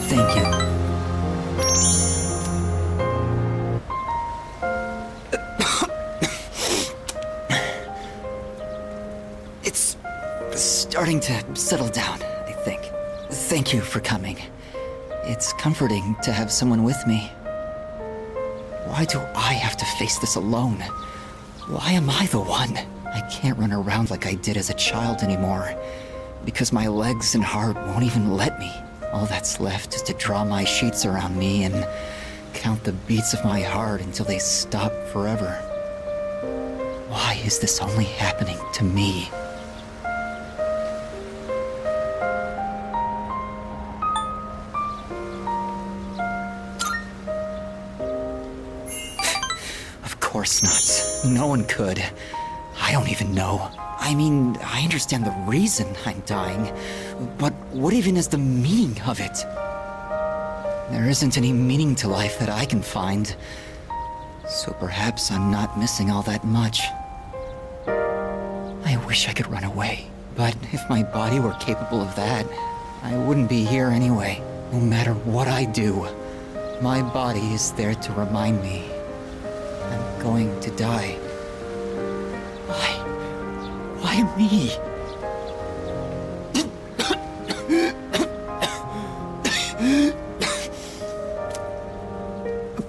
Thank you. It's starting to settle down, I think. Thank you for coming. It's comforting to have someone with me. Why do I have to face this alone? Why am I the one? I can't run around like I did as a child anymore, because my legs and heart won't even let me. All that's left is to draw my sheets around me and count the beats of my heart until they stop forever. Why is this only happening to me? Of course not. No one could. I don't even know. I mean, I understand the reason I'm dying, but what even is the meaning of it? There isn't any meaning to life that I can find, so perhaps I'm not missing all that much. I wish I could run away, but if my body were capable of that, I wouldn't be here anyway. No matter what I do, my body is there to remind me I'm going to die. Why me?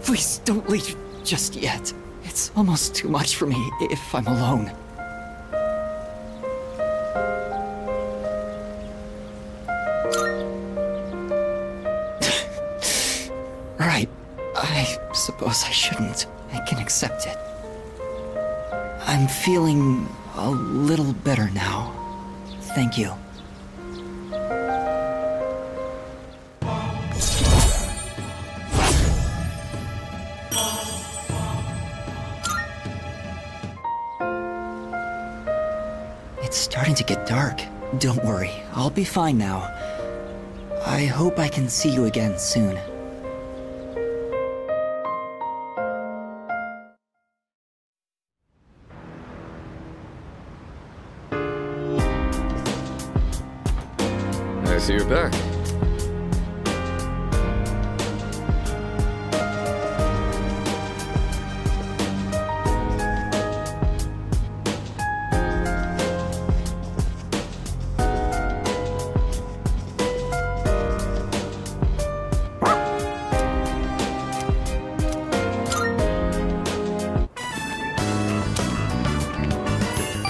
Please don't leave just yet. It's almost too much for me if I'm alone. Right. I suppose I shouldn't. I can accept it. I'm feeling a little better now. Thank you. It's starting to get dark. Don't worry, I'll be fine now. I hope I can see you again soon. I see you're back.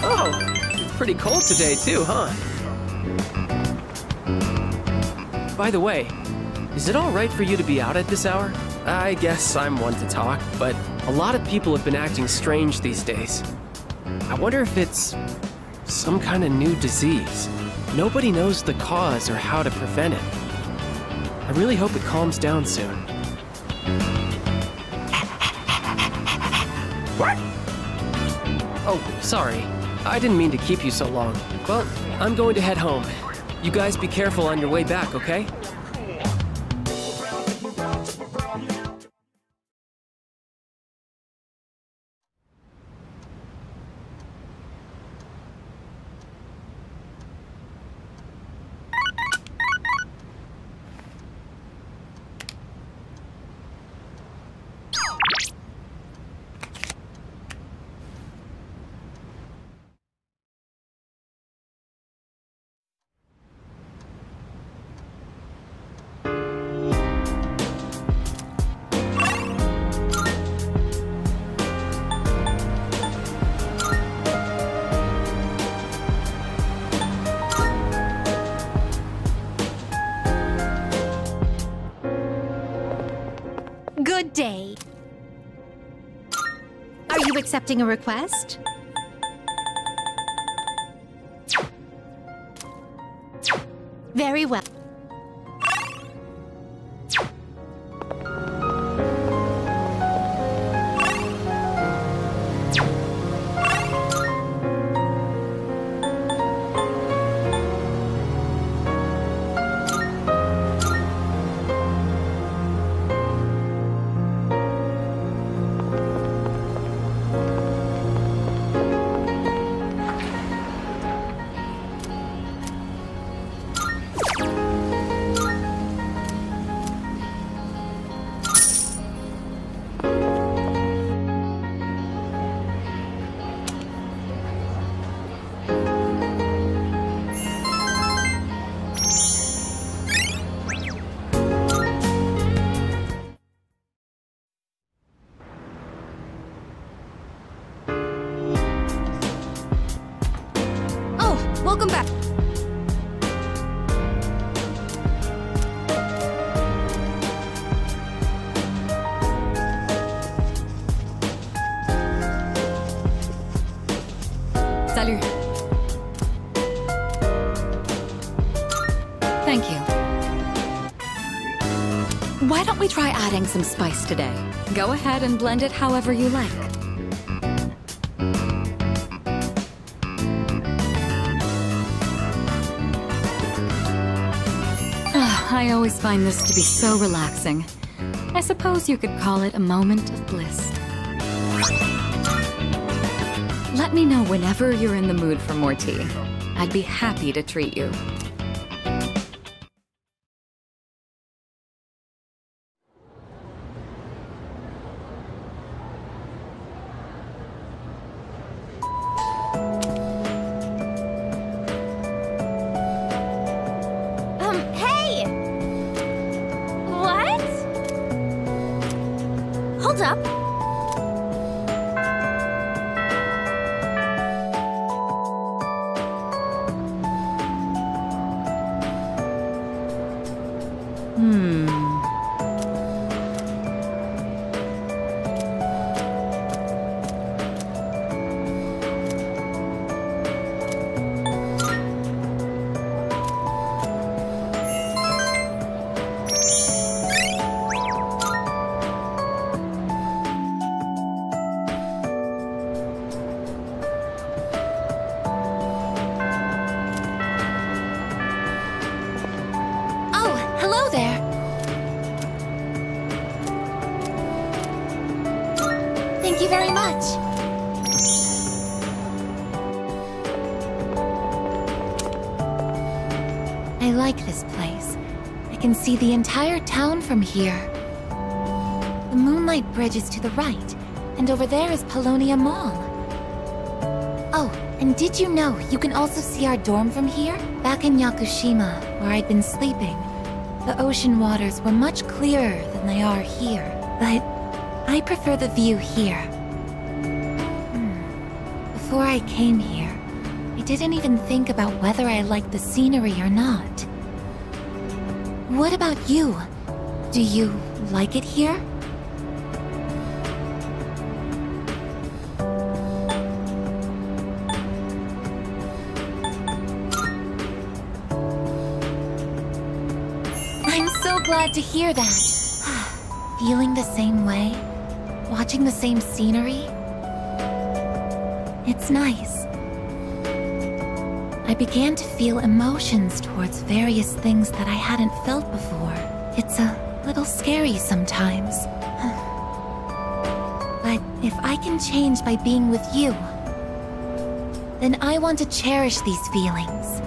Oh, pretty cold today too, huh? By the way, is it all right for you to be out at this hour? I guess I'm one to talk, but a lot of people have been acting strange these days. I wonder if it's some kind of new disease. Nobody knows the cause or how to prevent it. I really hope it calms down soon. Oh, sorry. I didn't mean to keep you so long. Well, I'm going to head home. You guys be careful on your way back, okay? Good day. Are you accepting a request? Very well. Thank you. Why don't we try adding some spice today? Go ahead and blend it however you like. I always find this to be so relaxing. I suppose you could call it a moment of bliss. Let me know whenever you're in the mood for more tea. I'd be happy to treat you. Hey! What? Hold up. Hello there. Thank you very much. I like this place. I can see the entire town from here. The Moonlight Bridge is to the right, and over there is Paulownia Mall. Oh, and did you know you can also see our dorm from here? Back in Yakushima, where I'd been sleeping, the ocean waters were much clearer than they are here, but I prefer the view here. Before I came here, I didn't even think about whether I liked the scenery or not. What about you? Do you like it here? I'm so glad to hear that. Feeling the same way? Watching the same scenery? It's nice. I began to feel emotions towards various things that I hadn't felt before. It's a little scary sometimes. But if I can change by being with you, then I want to cherish these feelings.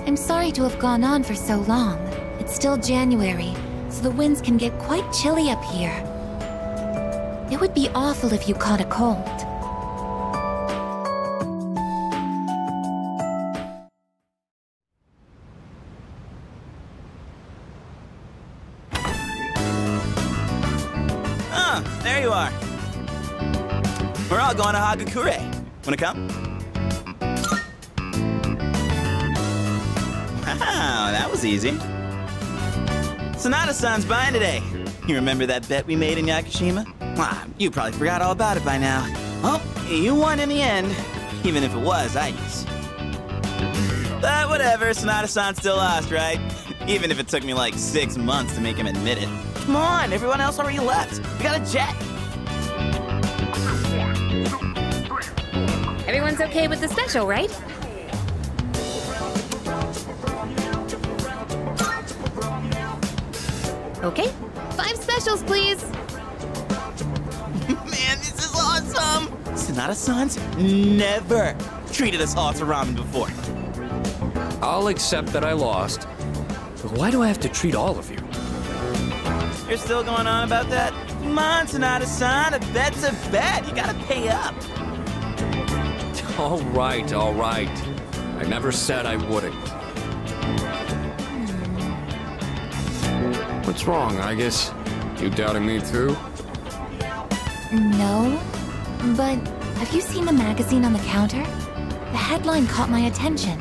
I'm sorry to have gone on for so long. It's still January, so the winds can get quite chilly up here. It would be awful if you caught a cold. Ah, there you are. We're all going to Hagakure. Wanna come? Wow, that was easy. Sonata-san's buying today. You remember that bet we made in Yakushima? Well, you probably forgot all about it by now. Oh, you won in the end, even if it was ice. But whatever, Sonata-san still lost, right? Even if it took me like 6 months to make him admit it. Come on, everyone else already left. We got a jet. Everyone's okay with the special, right? Okay, 5 specials, please. Man, this is awesome! Sonata-san's never treated us all to ramen before. I'll accept that I lost. But why do I have to treat all of you? You're still going on about that? Come on, Sonata-san, a bet's a bet. You gotta pay up. All right, all right. I never said I wouldn't. What's wrong, I guess? You doubting me too? No, but have you seen the magazine on the counter? The headline caught my attention.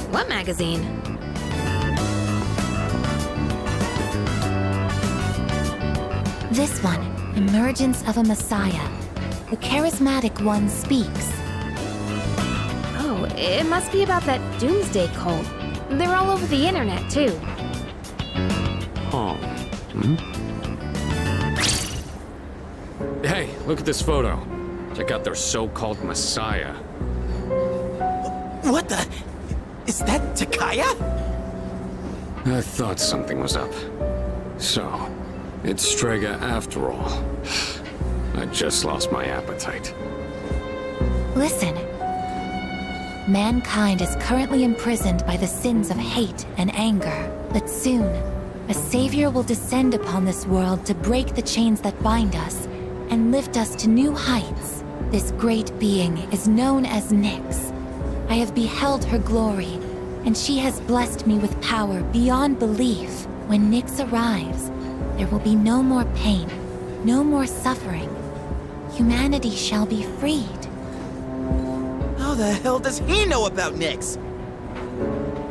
What magazine? This one, Emergence of a Messiah. The charismatic one speaks. Oh, it must be about that Doomsday cult. They're all over the internet, too. Oh. Hey, look at this photo. Check out their so-called Messiah. What the? Is that Takaya? I thought something was up. So, it's Strega after all. I just lost my appetite. Listen. Mankind is currently imprisoned by the sins of hate and anger. But soon, a savior will descend upon this world to break the chains that bind us and lift us to new heights. This great being is known as Nyx. I have beheld her glory, and she has blessed me with power beyond belief. When Nyx arrives, there will be no more pain, no more suffering. Humanity shall be freed. How the hell does he know about Nyx?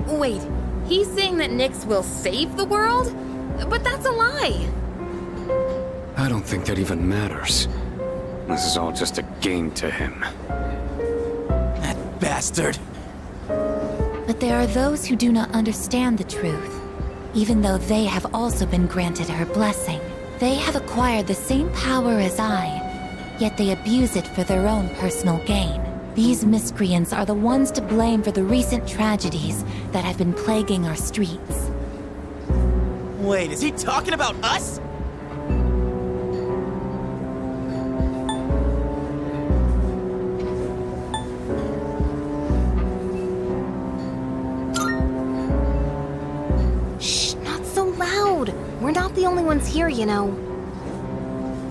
Wait, he's saying that Nyx will save the world? But that's a lie! I don't think that even matters. This is all just a game to him. That bastard. But there are those who do not understand the truth. Even though they have also been granted her blessing. They have acquired the same power as I, yet they abuse it for their own personal gain. These miscreants are the ones to blame for the recent tragedies that have been plaguing our streets. Wait, is he talking about us? Shh, not so loud! We're not the only ones here, you know.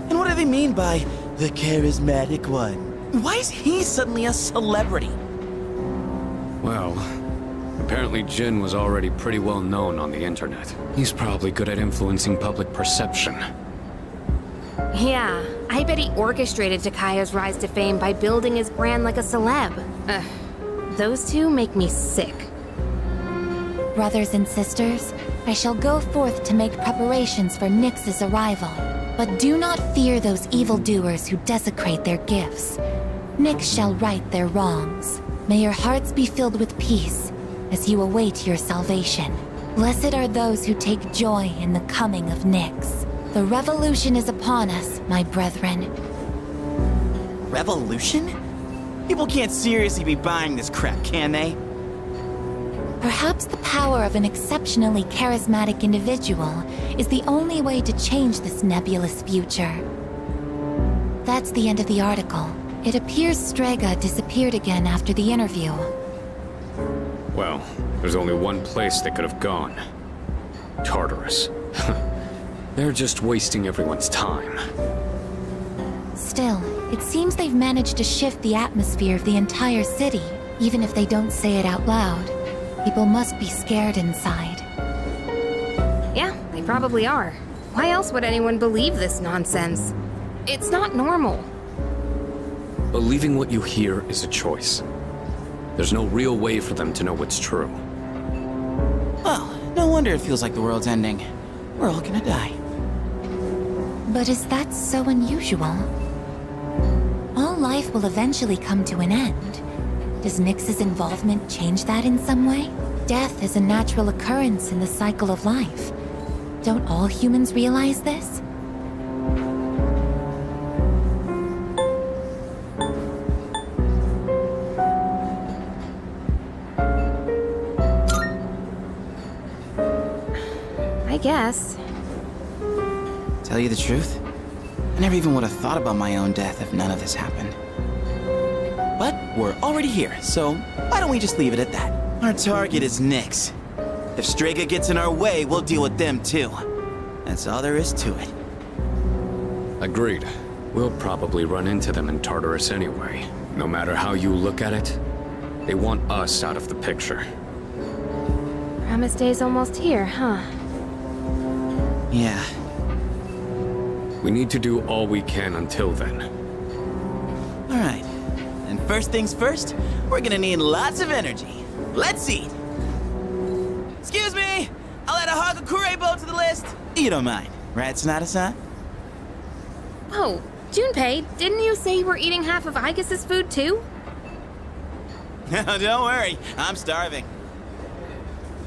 And what do they mean by the charismatic one? Why is he suddenly a celebrity? Well, apparently Jin was already pretty well known on the internet. He's probably good at influencing public perception. Yeah, I bet he orchestrated Takaya's rise to fame by building his brand like a celeb. Those two make me sick. Brothers and sisters, I shall go forth to make preparations for Nyx's arrival. But do not fear those evildoers who desecrate their gifts. Nyx shall right their wrongs. May your hearts be filled with peace as you await your salvation. Blessed are those who take joy in the coming of Nyx. The revolution is upon us, my brethren. Revolution? People can't seriously be buying this crap, can they? Perhaps the power of an exceptionally charismatic individual is the only way to change this nebulous future. That's the end of the article. It appears Strega disappeared again after the interview. Well, there's only one place they could have gone. Tartarus. They're just wasting everyone's time. Still, it seems they've managed to shift the atmosphere of the entire city. Even if they don't say it out loud, people must be scared inside. Yeah, they probably are. Why else would anyone believe this nonsense? It's not normal. Believing what you hear is a choice. There's no real way for them to know what's true. Well, no wonder it feels like the world's ending. We're all gonna die. But is that so unusual? All life will eventually come to an end. Does Nyx's involvement change that in some way? Death is a natural occurrence in the cycle of life. Don't all humans realize this? I guess. Tell you the truth, I never even would have thought about my own death if none of this happened. But we're already here, so why don't we just leave it at that? Our target is Nyx. If Strega gets in our way, we'll deal with them too. That's all there is to it. Agreed. We'll probably run into them in Tartarus anyway. No matter how you look at it, they want us out of the picture. Promise Day's almost here, huh? Yeah. We need to do all we can until then. All right. And first things first, we're gonna need lots of energy. Let's eat. Excuse me! I'll add a Hagakure bow to the list. You don't mind, right, Sonata-san? Oh, Junpei, didn't you say you were eating half of Aigis' food too? No, don't worry. I'm starving.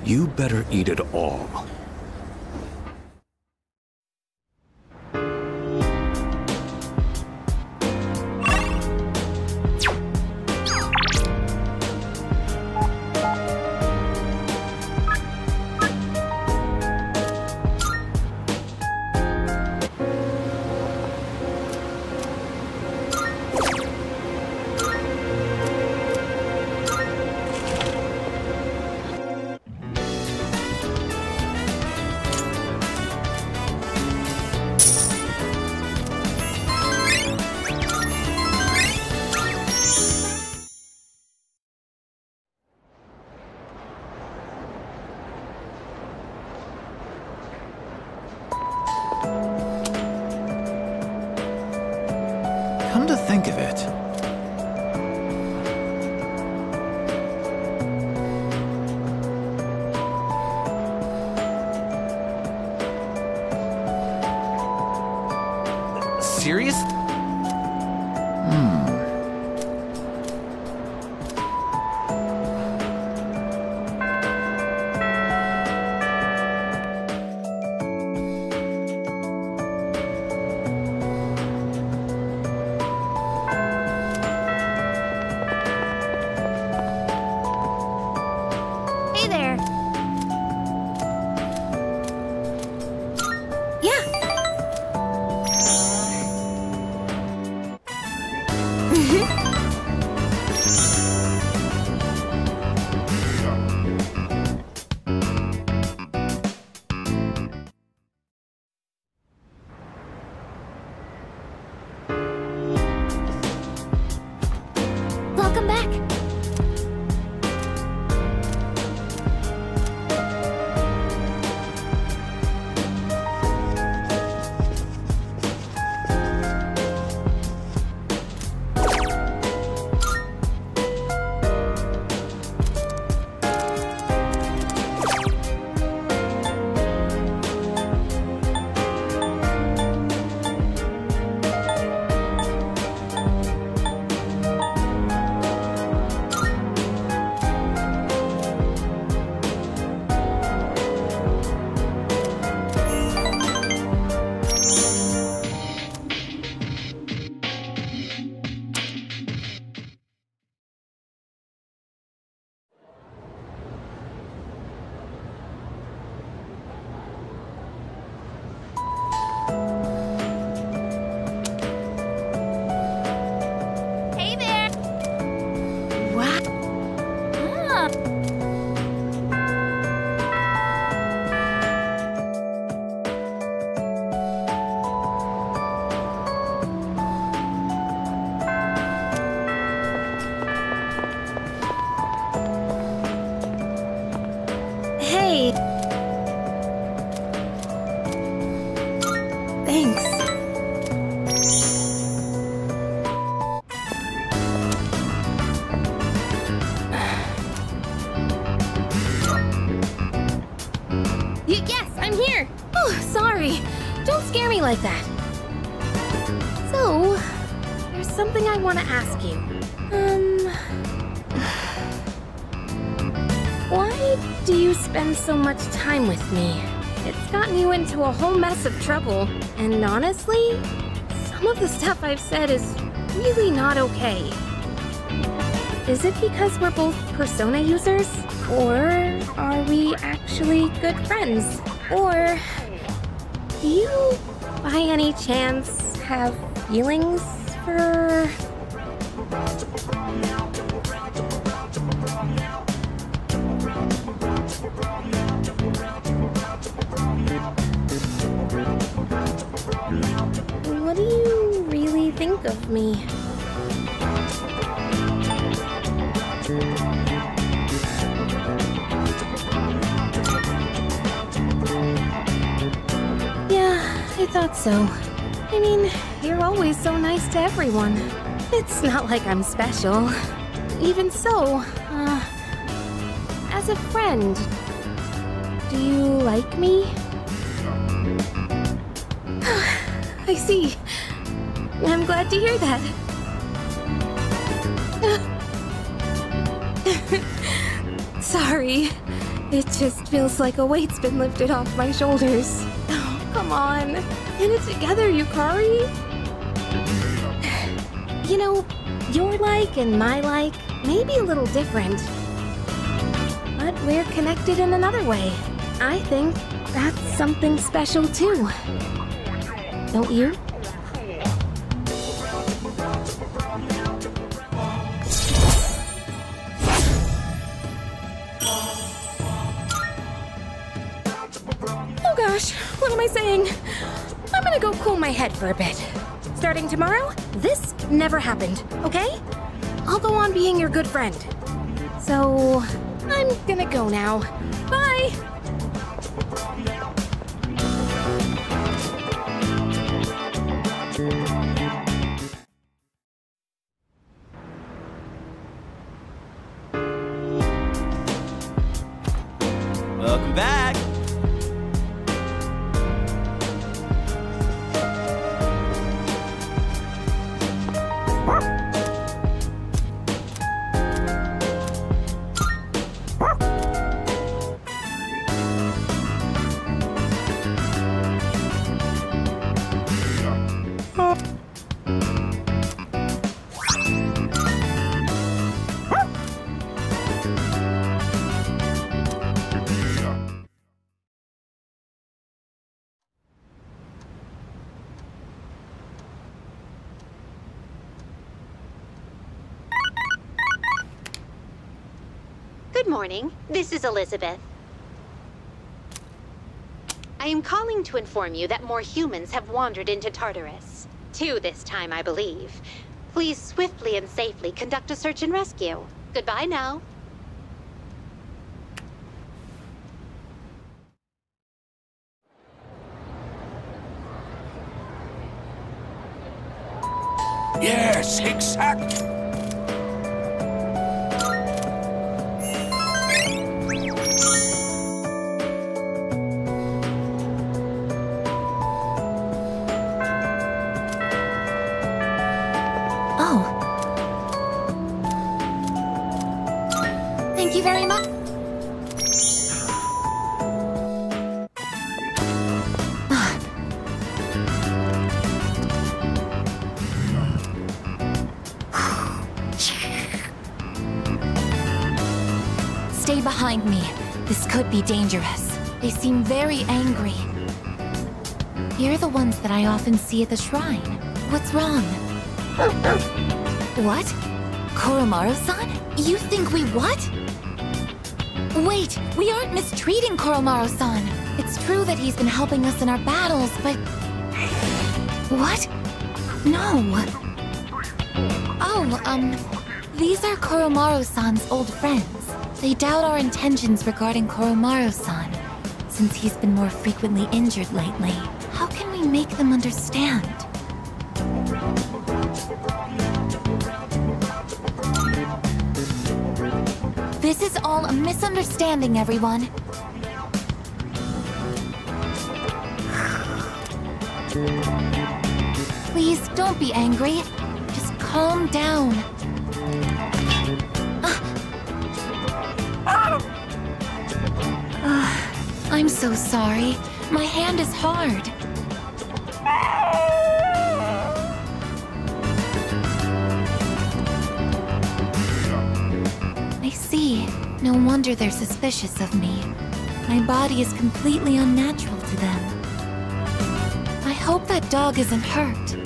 You better eat it all. Come to think of it, serious? Hey there. Yeah. Welcome back. Hey there. What? Ah. Hey. Thanks. Yes, I'm here. Oh, sorry. Don't scare me like that. So, there's something I want to ask you. Why do you spend so much time with me? It's gotten you into a whole mess of trouble. And honestly, some of the stuff I've said is really not okay. Is it because we're both Persona users? Or are we actually good friends? Or do you, by any chance, have feelings for... What do you really think of me? Yeah, I thought so. I mean, you're always so nice to everyone. It's not like I'm special. Even so, as a friend, do you like me? I see. I'm glad to hear that. Sorry. It just feels like a weight's been lifted off my shoulders. Oh, come on. Get it together, Yukari. You know, your like and my like may be a little different. But we're connected in another way. I think that's something special too. Don't you? Oh gosh, what am I saying? I'm gonna go cool my head for a bit. Starting tomorrow, this never happened, okay? I'll go on being your good friend. So, I'm gonna go now. Bye! Welcome back. Good morning. This is Elizabeth. I am calling to inform you that more humans have wandered into Tartarus. 2 this time, I believe. Please swiftly and safely conduct a search and rescue. Goodbye now. Yes, exactly. Thank you very much. Stay behind me. This could be dangerous. They seem very angry. You're the ones that I often see at the shrine. What's wrong? What? Koromaru-san? You think we what? Wait, we aren't mistreating Koromaru-san. It's true that he's been helping us in our battles, but... What? No. Oh, these are Koromaru-san's old friends. They doubt our intentions regarding Koromaru-san, since he's been more frequently injured lately. How can we make them understand? This is all a misunderstanding, everyone. Please, don't be angry. Just calm down. I'm so sorry. My hand is hard. I see. No wonder they're suspicious of me. My body is completely unnatural to them. I hope that dog isn't hurt.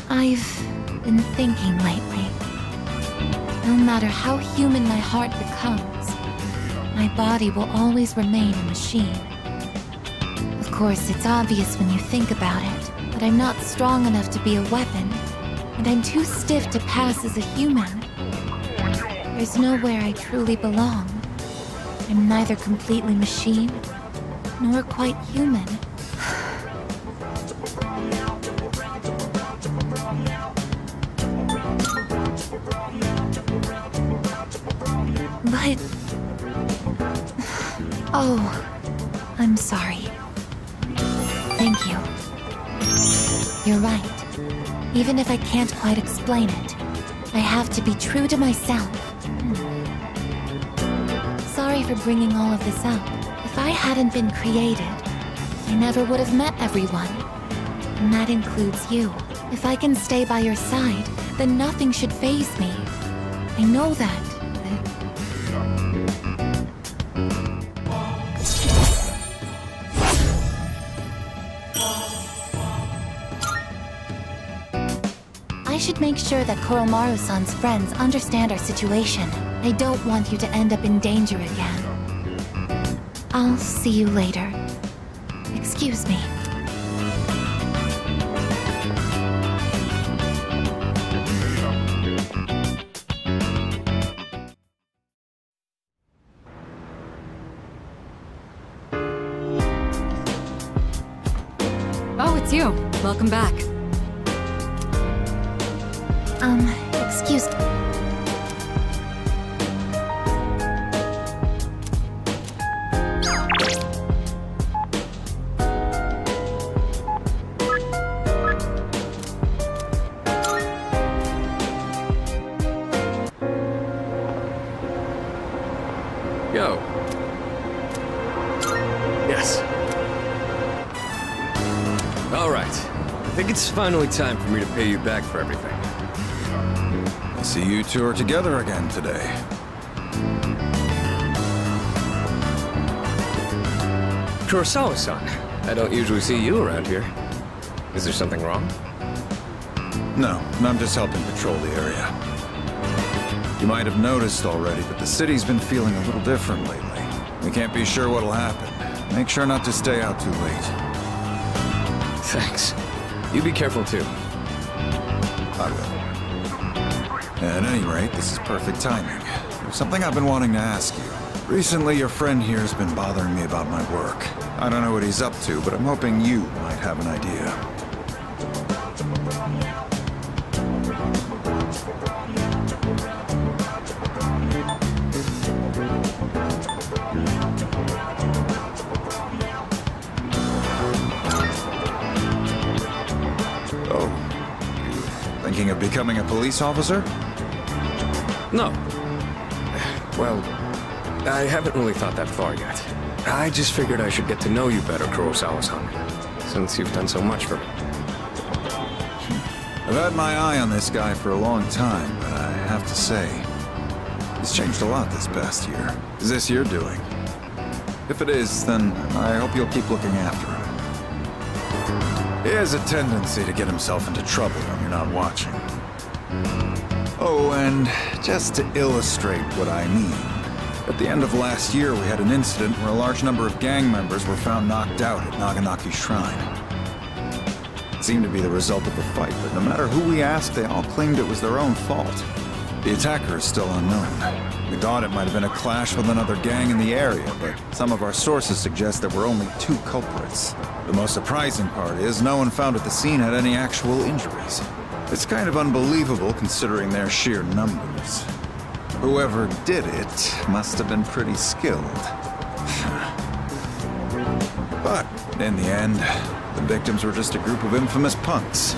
I've been thinking lately. No matter how human my heart becomes, my body will always remain a machine. Of course, it's obvious when you think about it, but I'm not strong enough to be a weapon, and I'm too stiff to pass as a human. There's nowhere I truly belong. I'm neither completely machine, nor quite human. But... Oh, I'm sorry. Thank you. You're right. Even if I can't quite explain it, I have to be true to myself. Sorry for bringing all of this up. If I hadn't been created, I never would have met everyone. And that includes you. If I can stay by your side, then nothing should faze me. I know that. I should make sure that Koromaru-san's friends understand our situation. I don't want you to end up in danger again. I'll see you later. Excuse me. Oh, it's you. Welcome back. Excuse me. Yo. Yes. All right. I think it's finally time for me to pay you back for everything. I see you two are together again today. Kurosawa-san, I don't usually see you around here. Is there something wrong? No, I'm just helping patrol the area. You might have noticed already, but the city's been feeling a little different lately. We can't be sure what'll happen. Make sure not to stay out too late. Thanks. You be careful too. I will. At any rate, this is perfect timing. There's something I've been wanting to ask you. Recently, your friend here has been bothering me about my work. I don't know what he's up to, but I'm hoping you might have an idea. Oh. Thinking of becoming a police officer? No. Well, I haven't really thought that far yet. I just figured I should get to know you better, Kurosawa-san, since you've done so much for me. I've had my eye on this guy for a long time, but I have to say, he's changed a lot this past year. Is this your doing? If it is, then I hope you'll keep looking after him. He has a tendency to get himself into trouble when you're not watching. Oh, and just to illustrate what I mean, at the end of last year we had an incident where a large number of gang members were found knocked out at Naganaki Shrine. It seemed to be the result of a fight, but no matter who we asked, they all claimed it was their own fault. The attacker is still unknown. We thought it might have been a clash with another gang in the area, but some of our sources suggest there were only 2 culprits. The most surprising part is no one found at the scene had any actual injuries. It's kind of unbelievable considering their sheer numbers. Whoever did it must have been pretty skilled. But in the end, the victims were just a group of infamous punks.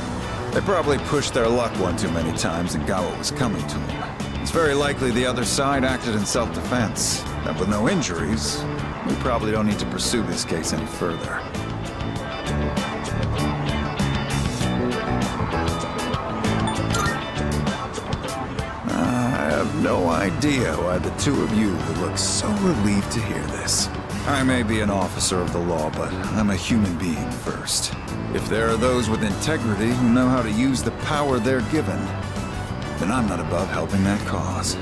They probably pushed their luck one too many times and got what was coming to them. It's very likely the other side acted in self-defense. And with no injuries, we probably don't need to pursue this case any further. I have no idea why the two of you would look so relieved to hear this. I may be an officer of the law, but I'm a human being first. If there are those with integrity who know how to use the power they're given, then I'm not above helping that cause.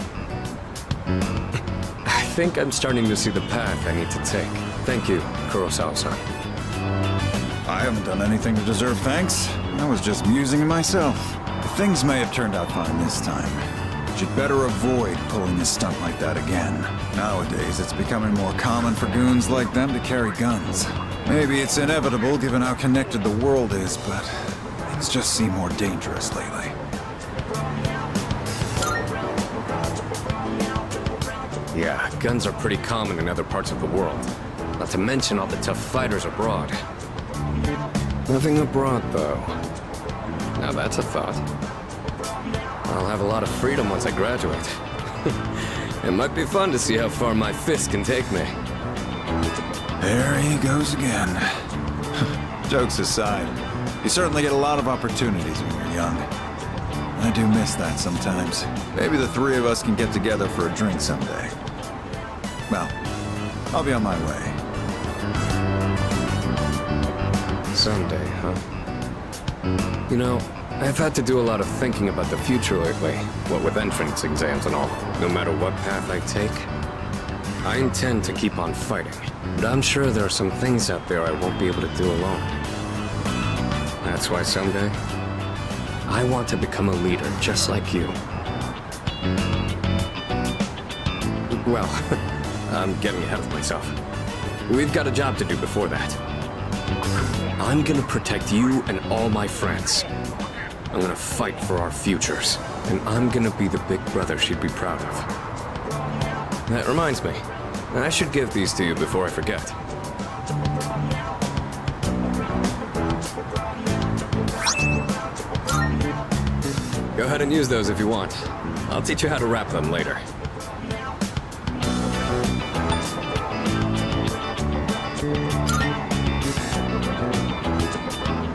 I think I'm starting to see the path I need to take. Thank you, Kurosawa-san. I haven't done anything to deserve thanks. I was just musing in myself. Things may have turned out fine this time. But you'd better avoid pulling a stunt like that again. Nowadays, it's becoming more common for goons like them to carry guns. Maybe it's inevitable given how connected the world is, but things just seem more dangerous lately. Yeah, guns are pretty common in other parts of the world. Not to mention all the tough fighters abroad. Living abroad, though. Now that's a thought. I'll have a lot of freedom once I graduate. It might be fun to see how far my fist can take me. There he goes again. Jokes aside, you certainly get a lot of opportunities when you're young. I do miss that sometimes. Maybe the three of us can get together for a drink someday. Well, I'll be on my way. Someday, huh? You know, I've had to do a lot of thinking about the future lately, what with entrance exams and all. No matter what path I take, I intend to keep on fighting. But I'm sure there are some things out there I won't be able to do alone. That's why someday, I want to become a leader just like you. Well, I'm getting ahead of myself. We've got a job to do before that. I'm gonna protect you and all my friends. I'm gonna fight for our futures. And I'm gonna be the big brother she'd be proud of. That reminds me, I should give these to you before I forget. Go ahead and use those if you want. I'll teach you how to wrap them later.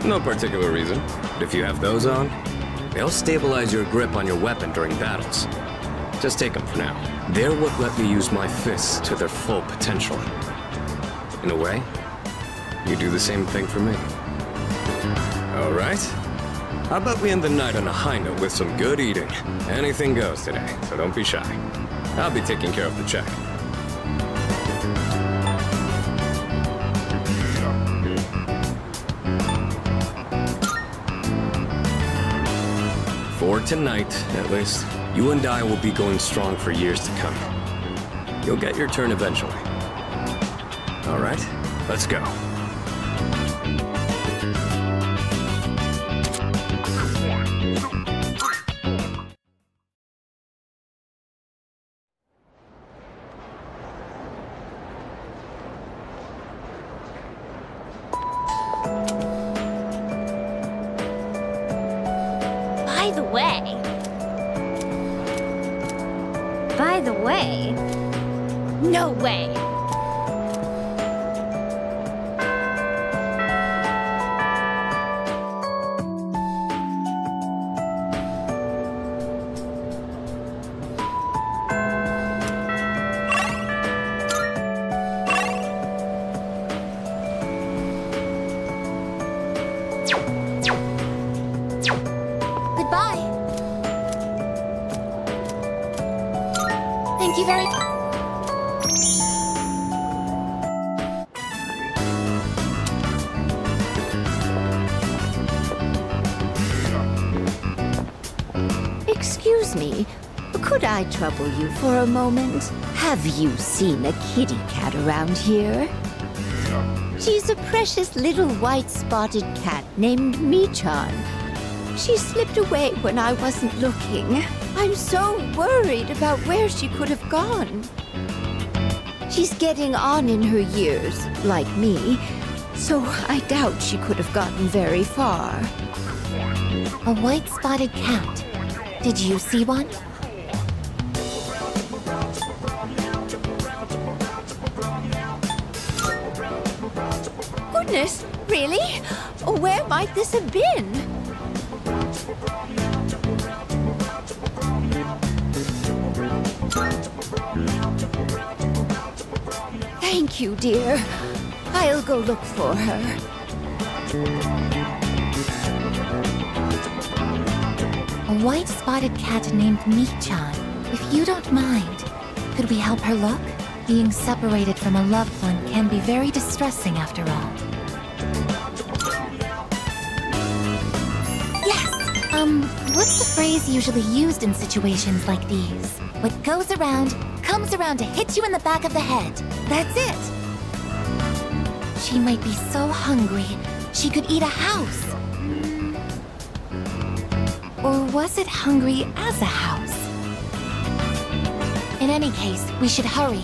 No particular reason, but if you have those on, they'll stabilize your grip on your weapon during battles. Just take them for now. They're what let me use my fists to their full potential. In a way, you do the same thing for me. All right? How about we end the night on a high note with some good eating? Anything goes today, so don't be shy. I'll be taking care of the check. For tonight, at least, you and I will be going strong for years to come. You'll get your turn eventually. All right, let's go. By the way, no way. Goodbye. Thank you very much. Excuse me, could I trouble you for a moment? Have you seen a kitty cat around here? She's a precious little white-spotted cat named Michan. She slipped away when I wasn't looking. I'm so worried about where she could have gone. She's getting on in her years, like me, so I doubt she could have gotten very far. A white-spotted cat. Did you see one? Goodness, really? Where might this have been? Thank you, dear. I'll go look for her. A white-spotted cat named Michan. If you don't mind, could we help her look? Being separated from a loved one can be very distressing after all. Yes! What's the phrase usually used in situations like these? What goes around, comes around to hit you in the back of the head. That's it! She might be so hungry, she could eat a house. Or was it hungry as a house? In any case, we should hurry.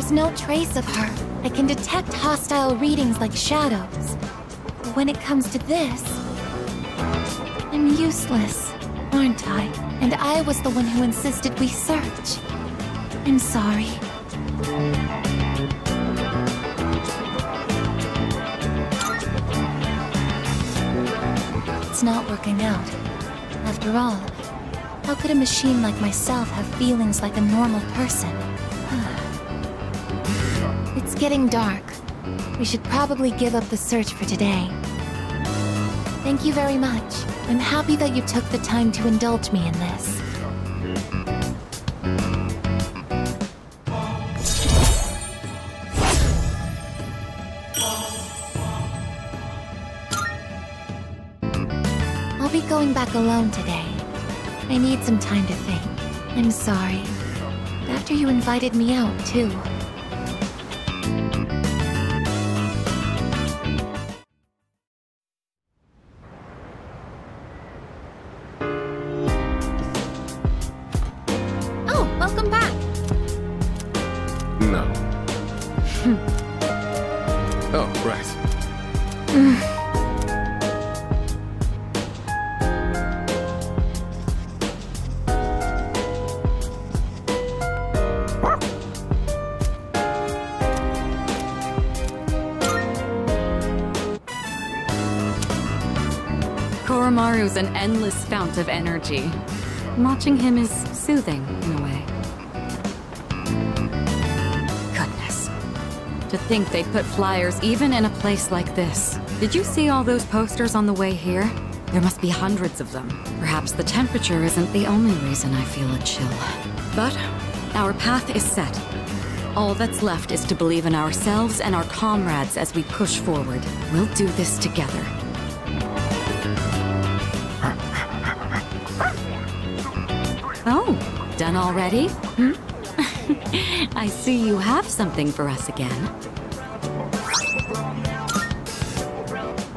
There's no trace of her. I can detect hostile readings like shadows. But when it comes to this, I'm useless, aren't I? And I was the one who insisted we search. I'm sorry. It's not working out. After all, how could a machine like myself have feelings like a normal person? It's getting dark. We should probably give up the search for today. Thank you very much. I'm happy that you took the time to indulge me in this. I'll be going back alone today. I need some time to think. I'm sorry. After you invited me out, too. Oh, welcome back. No. Oh, right. Koromaru's an endless fount of energy. Watching him is soothing, in a way. Goodness. To think they'd put flyers even in a place like this. Did you see all those posters on the way here? There must be hundreds of them. Perhaps the temperature isn't the only reason I feel a chill. But our path is set. All that's left is to believe in ourselves and our comrades as we push forward. We'll do this together. Oh, done already? I see you have something for us again.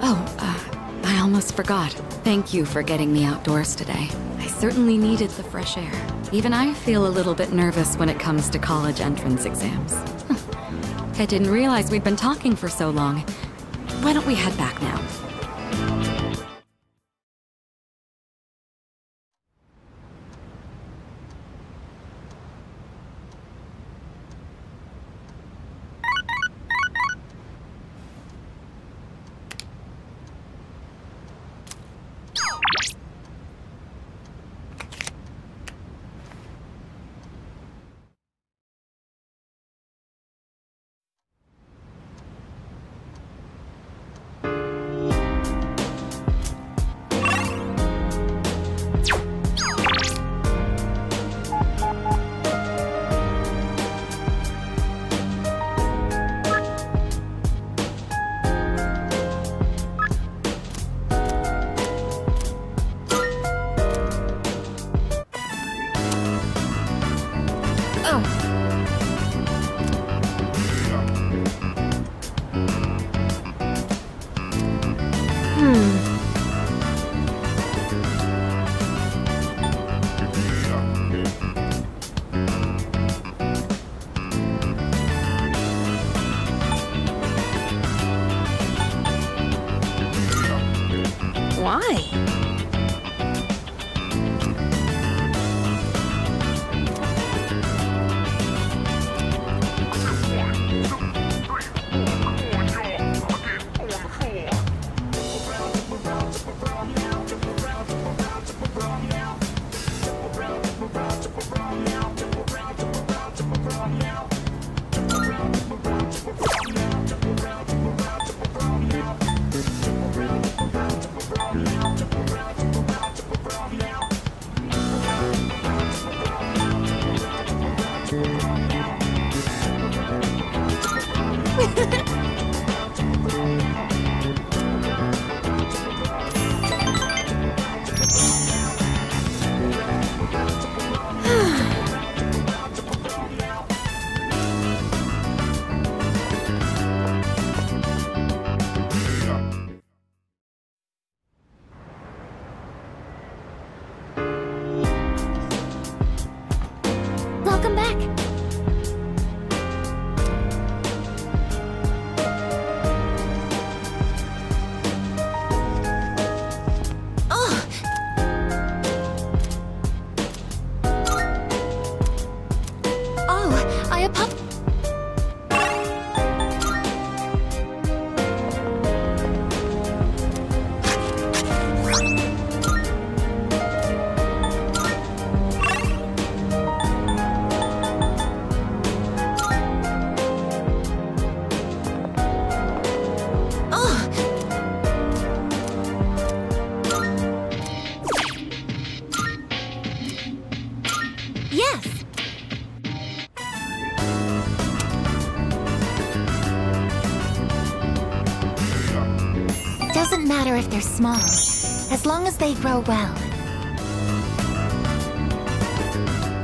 Oh, I almost forgot. Thank you for getting me outdoors today. I certainly needed the fresh air. Even I feel a little bit nervous when it comes to college entrance exams. I didn't realize we'd been talking for so long. Why don't we head back now? doesn't matter if they're small, as long as they grow well.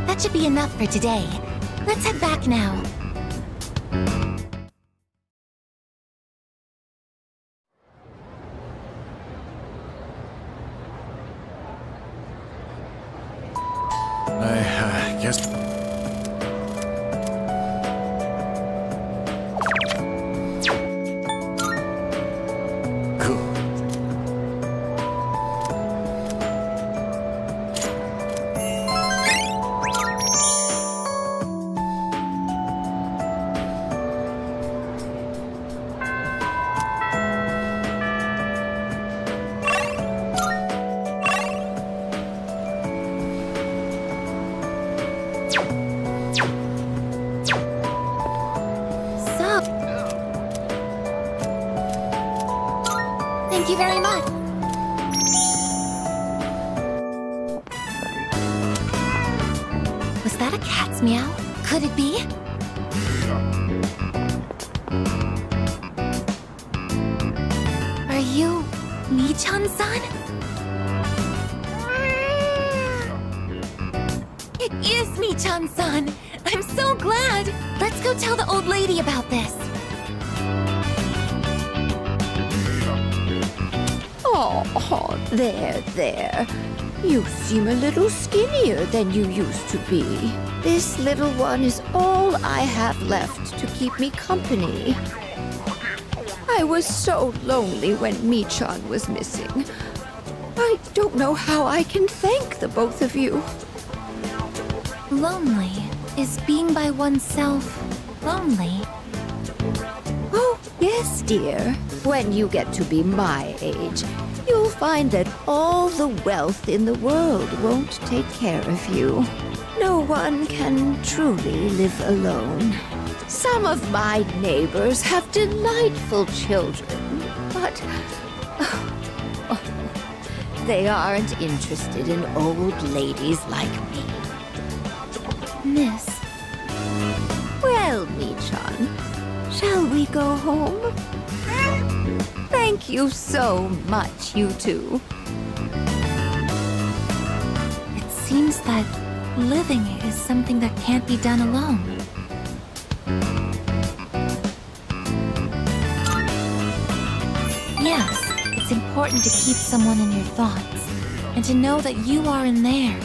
That should be enough for today. Let's head back now. I guess... Cool. Thank you very much. Was that a cat's meow? Could it be? Are you Michan-san? It is Michan-san! I'm so glad! Let's go tell the old lady about this. Oh, there. You seem a little skinnier than you used to be. This little one is all I have left to keep me company. I was so lonely when Michan was missing. I don't know how I can thank the both of you. Lonely? Is being by oneself lonely? Oh, yes, dear. When you get to be my age, you'll find that all the wealth in the world won't take care of you. No one can truly live alone. Some of my neighbors have delightful children, but they aren't interested in old ladies like me. Miss. Well, Michan, shall we go home? Thank you so much, you two. It seems that living is something that can't be done alone. Yes, it's important to keep someone in your thoughts, and to know that you are in theirs.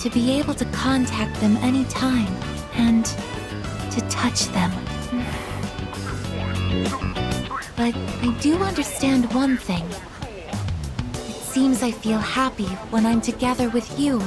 To be able to contact them anytime, and to touch them. But I do understand one thing. It seems I feel happy when I'm together with you.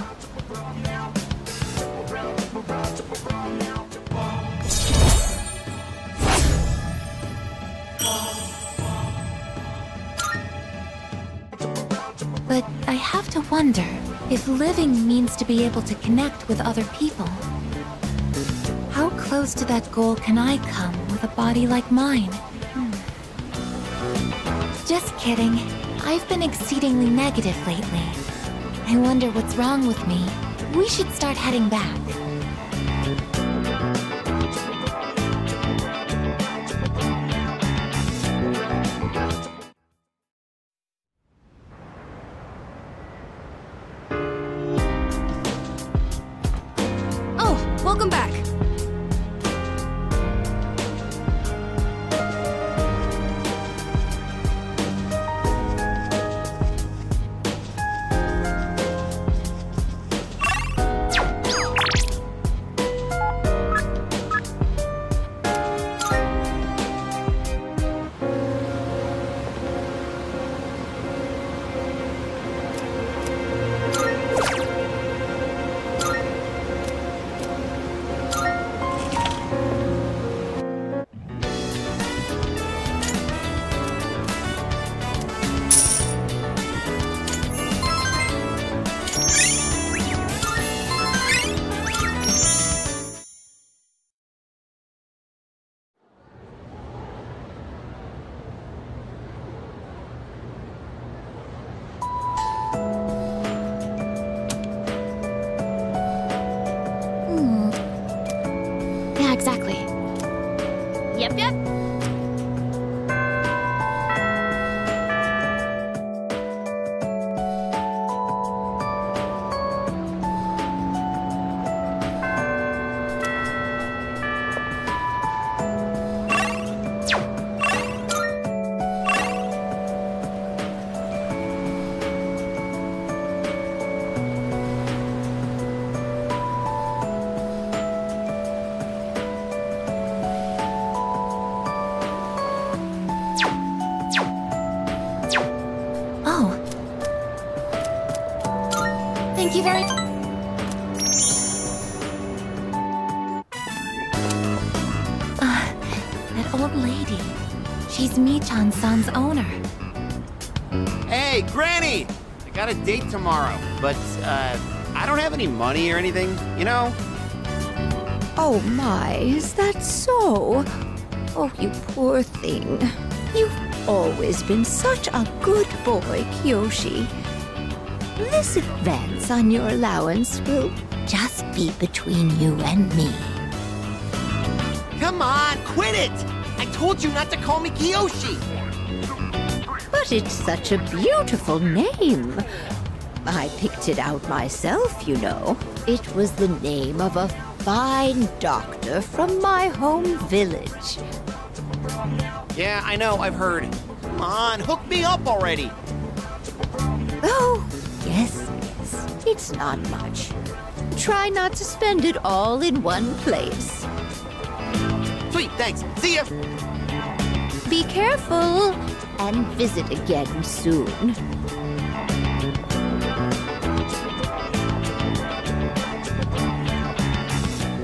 But I have to wonder if living means to be able to connect with other people. How close to that goal can I come with a body like mine? Just kidding. I've been exceedingly negative lately. I wonder what's wrong with me. We should start heading back. Oh, welcome back. Thank you very... that old lady. She's Michan-san's owner. Hey, Granny! I got a date tomorrow, but, I don't have any money or anything, you know? Oh my, is that so? Oh, you poor thing. You've always been such a good boy, Kiyoshi. This advance on your allowance will just be between you and me. Come on, quit it! I told you not to call me Kiyoshi! But it's such a beautiful name. I picked it out myself, you know. It was the name of a fine doctor from my home village. Yeah, I know, I've heard. Come on, hook me up already! Oh, yes. It's not much. Try not to spend it all in one place. Sweet, thanks. See ya! Be careful, and visit again soon.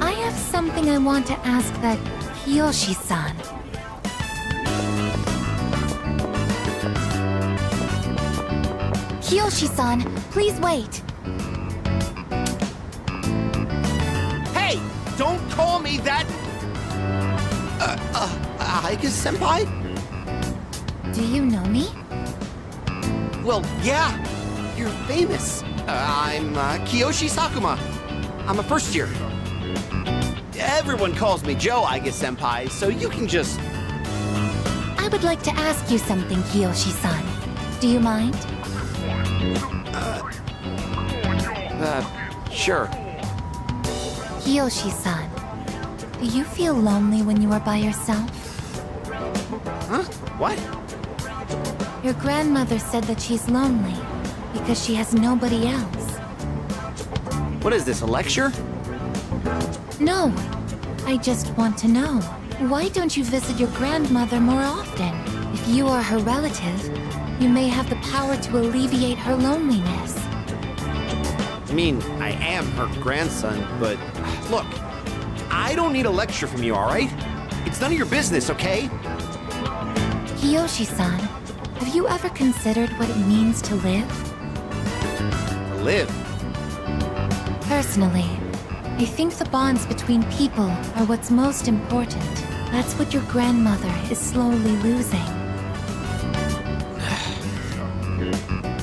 I have something I want to ask that Kiyoshi-san. Kiyoshi-san, please wait. Hey! Don't call me that! Aika-senpai? Do you know me? Well, yeah. You're famous. I'm Kiyoshi Sakuma. I'm a first year. Everyone calls me Joe, Aika-senpai, so you can just... I would like to ask you something, Kiyoshi-san. Do you mind? Sure. Kiyoshi-san, do you feel lonely when you are by yourself? Huh? What? Your grandmother said that she's lonely because she has nobody else. What is this, a lecture? No, I just want to know. Why don't you visit your grandmother more often? If you are her relative, you may have the power to alleviate her loneliness. I mean, I am her grandson, but look, I don't need a lecture from you, all right? It's none of your business, okay? Kiyoshi-san, have you ever considered what it means to live? To live? Personally, I think the bonds between people are what's most important. That's what your grandmother is slowly losing.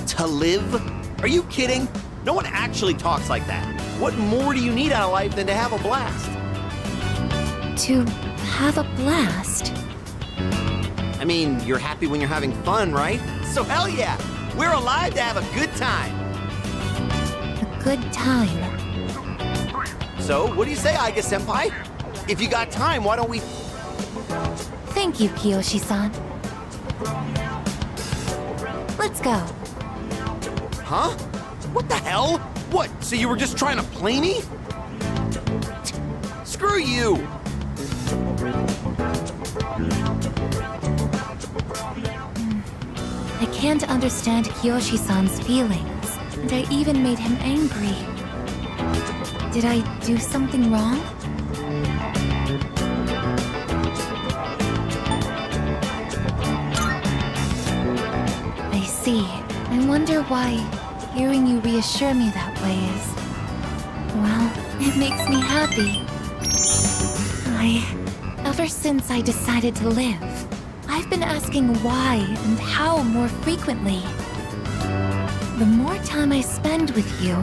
To live? Are you kidding? No one actually talks like that. What more do you need out of life than to have a blast? To have a blast? I mean, you're happy when you're having fun, right? So hell yeah! We're alive to have a good time! A good time? So, what do you say, Aika-senpai? If you got time, why don't we... Thank you, Kiyoshi-san. Let's go. Huh? What the hell? What, so you were just trying to play me? Screw you! I can't understand Kiyoshi-san's feelings, and I even made him angry. Did I do something wrong? I see. I wonder why hearing you reassure me that way is... well, it makes me happy. Ever since I decided to live, I've been asking why and how more frequently. The more time I spend with you,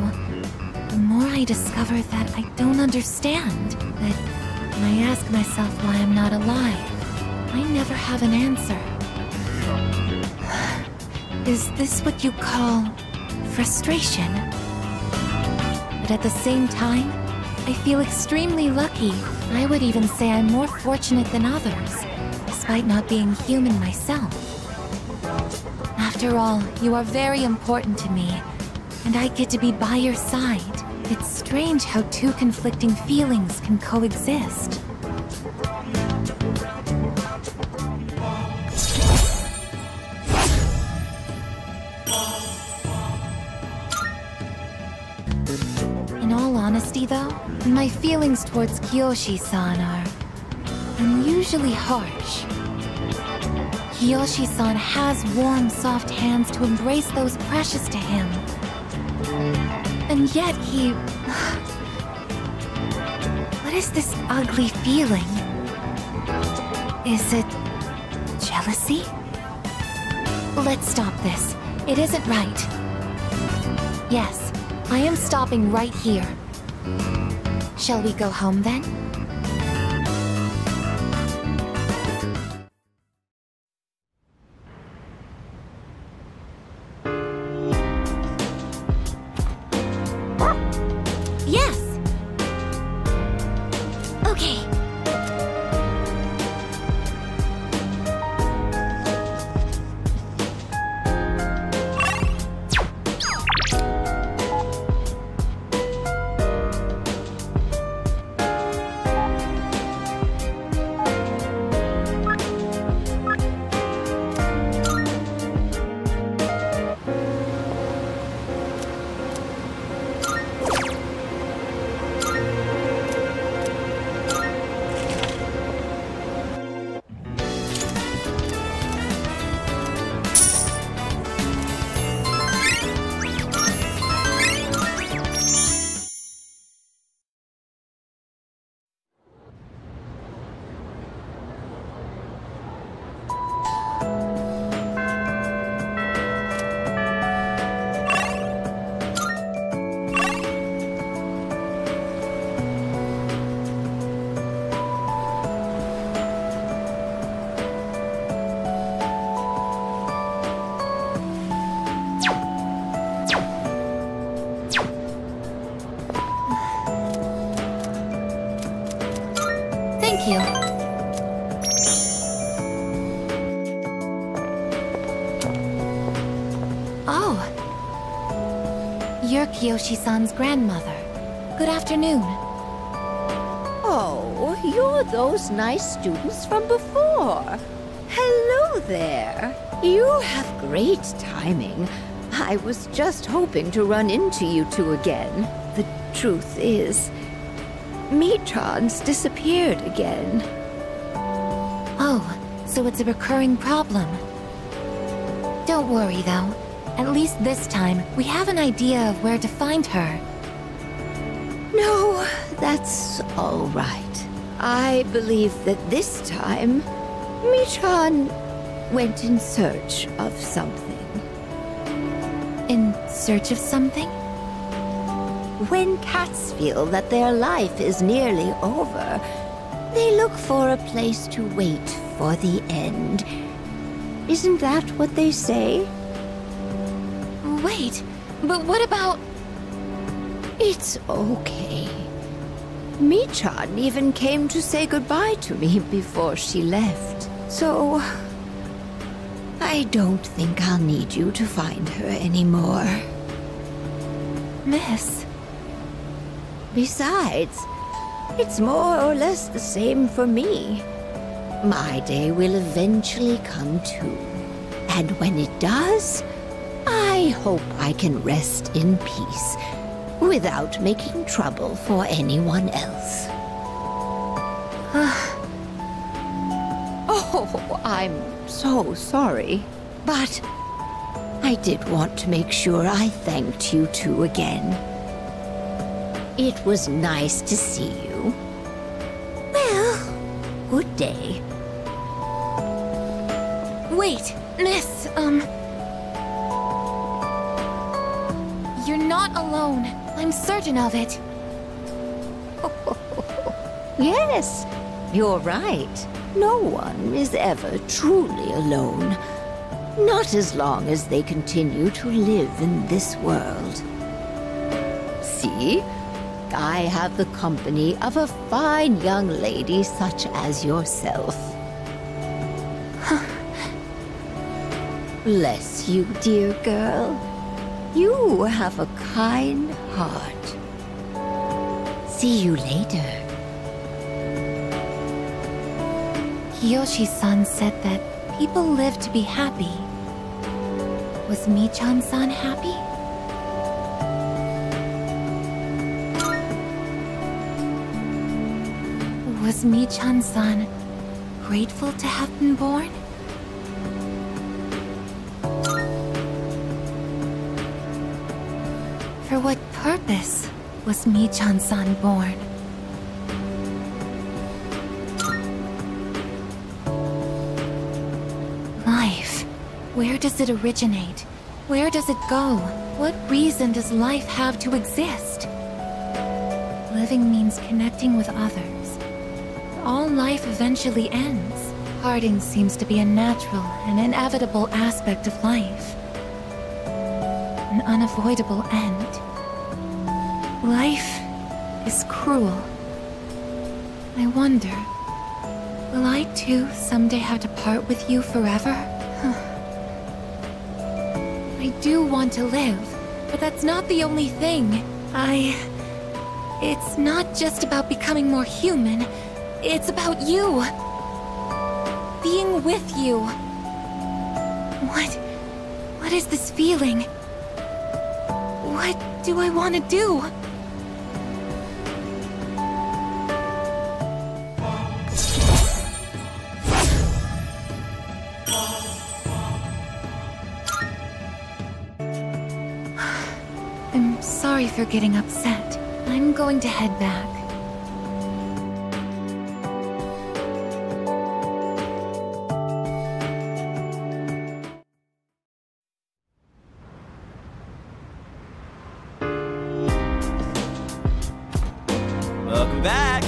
the more I discover that I don't understand. That when I ask myself why I'm not alive, I never have an answer. Is this what you call frustration? But at the same time, I feel extremely lucky. I would even say I'm more fortunate than others, despite not being human myself. After all, you are very important to me, and I get to be by your side. It's strange how two conflicting feelings can coexist. honesty, though, my feelings towards Kiyoshi-san are unusually harsh. Kiyoshi-san has warm, soft hands to embrace those precious to him. And yet he... What is this ugly feeling? Is it... jealousy? Let's stop this. It isn't right. Yes, I am stopping right here. Shall we go home then? Yes! Okay. Thank you. Oh. You're Kiyoshi-san's grandmother. Good afternoon. Oh, you're those nice students from before. Hello there. You have great timing. I was just hoping to run into you two again. The truth is, Michan's disappeared again. Oh, so it's a recurring problem. Don't worry, though. At least this time, we have an idea of where to find her. No, that's all right. I believe that this time, Michan went in search of something. In search of something? When cats feel that their life is nearly over, they look for a place to wait for the end. Isn't that what they say? Wait, but what about... It's okay. Michan even came to say goodbye to me before she left. So... I don't think I'll need you to find her anymore. Miss... Besides, it's more or less the same for me. My day will eventually come too. And when it does, I hope I can rest in peace without making trouble for anyone else. Oh, I'm so sorry. But I did want to make sure I thanked you two again. It was nice to see you. Well, good day. Wait, Miss, You're not alone. I'm certain of it. Yes, you're right. No one is ever truly alone. Not as long as they continue to live in this world. See? I have the company of a fine young lady such as yourself. Bless you, dear girl. You have a kind heart. See you later. Kiyoshi-san said that people live to be happy. Was Michan-san happy? Was Michan-san grateful to have been born? For what purpose was Michan-san born? Life. Where does it originate? Where does it go? What reason does life have to exist? Living means connecting with others. All life eventually ends. Parting seems to be a natural and inevitable aspect of life. An unavoidable end. Life is cruel. I wonder, will I too someday have to part with you forever? I do want to live, but that's not the only thing. It's not just about becoming more human. It's about you. Being with you. What is this feeling? What do I want to do? I'm sorry for getting upset. I'm going to head back. Welcome back.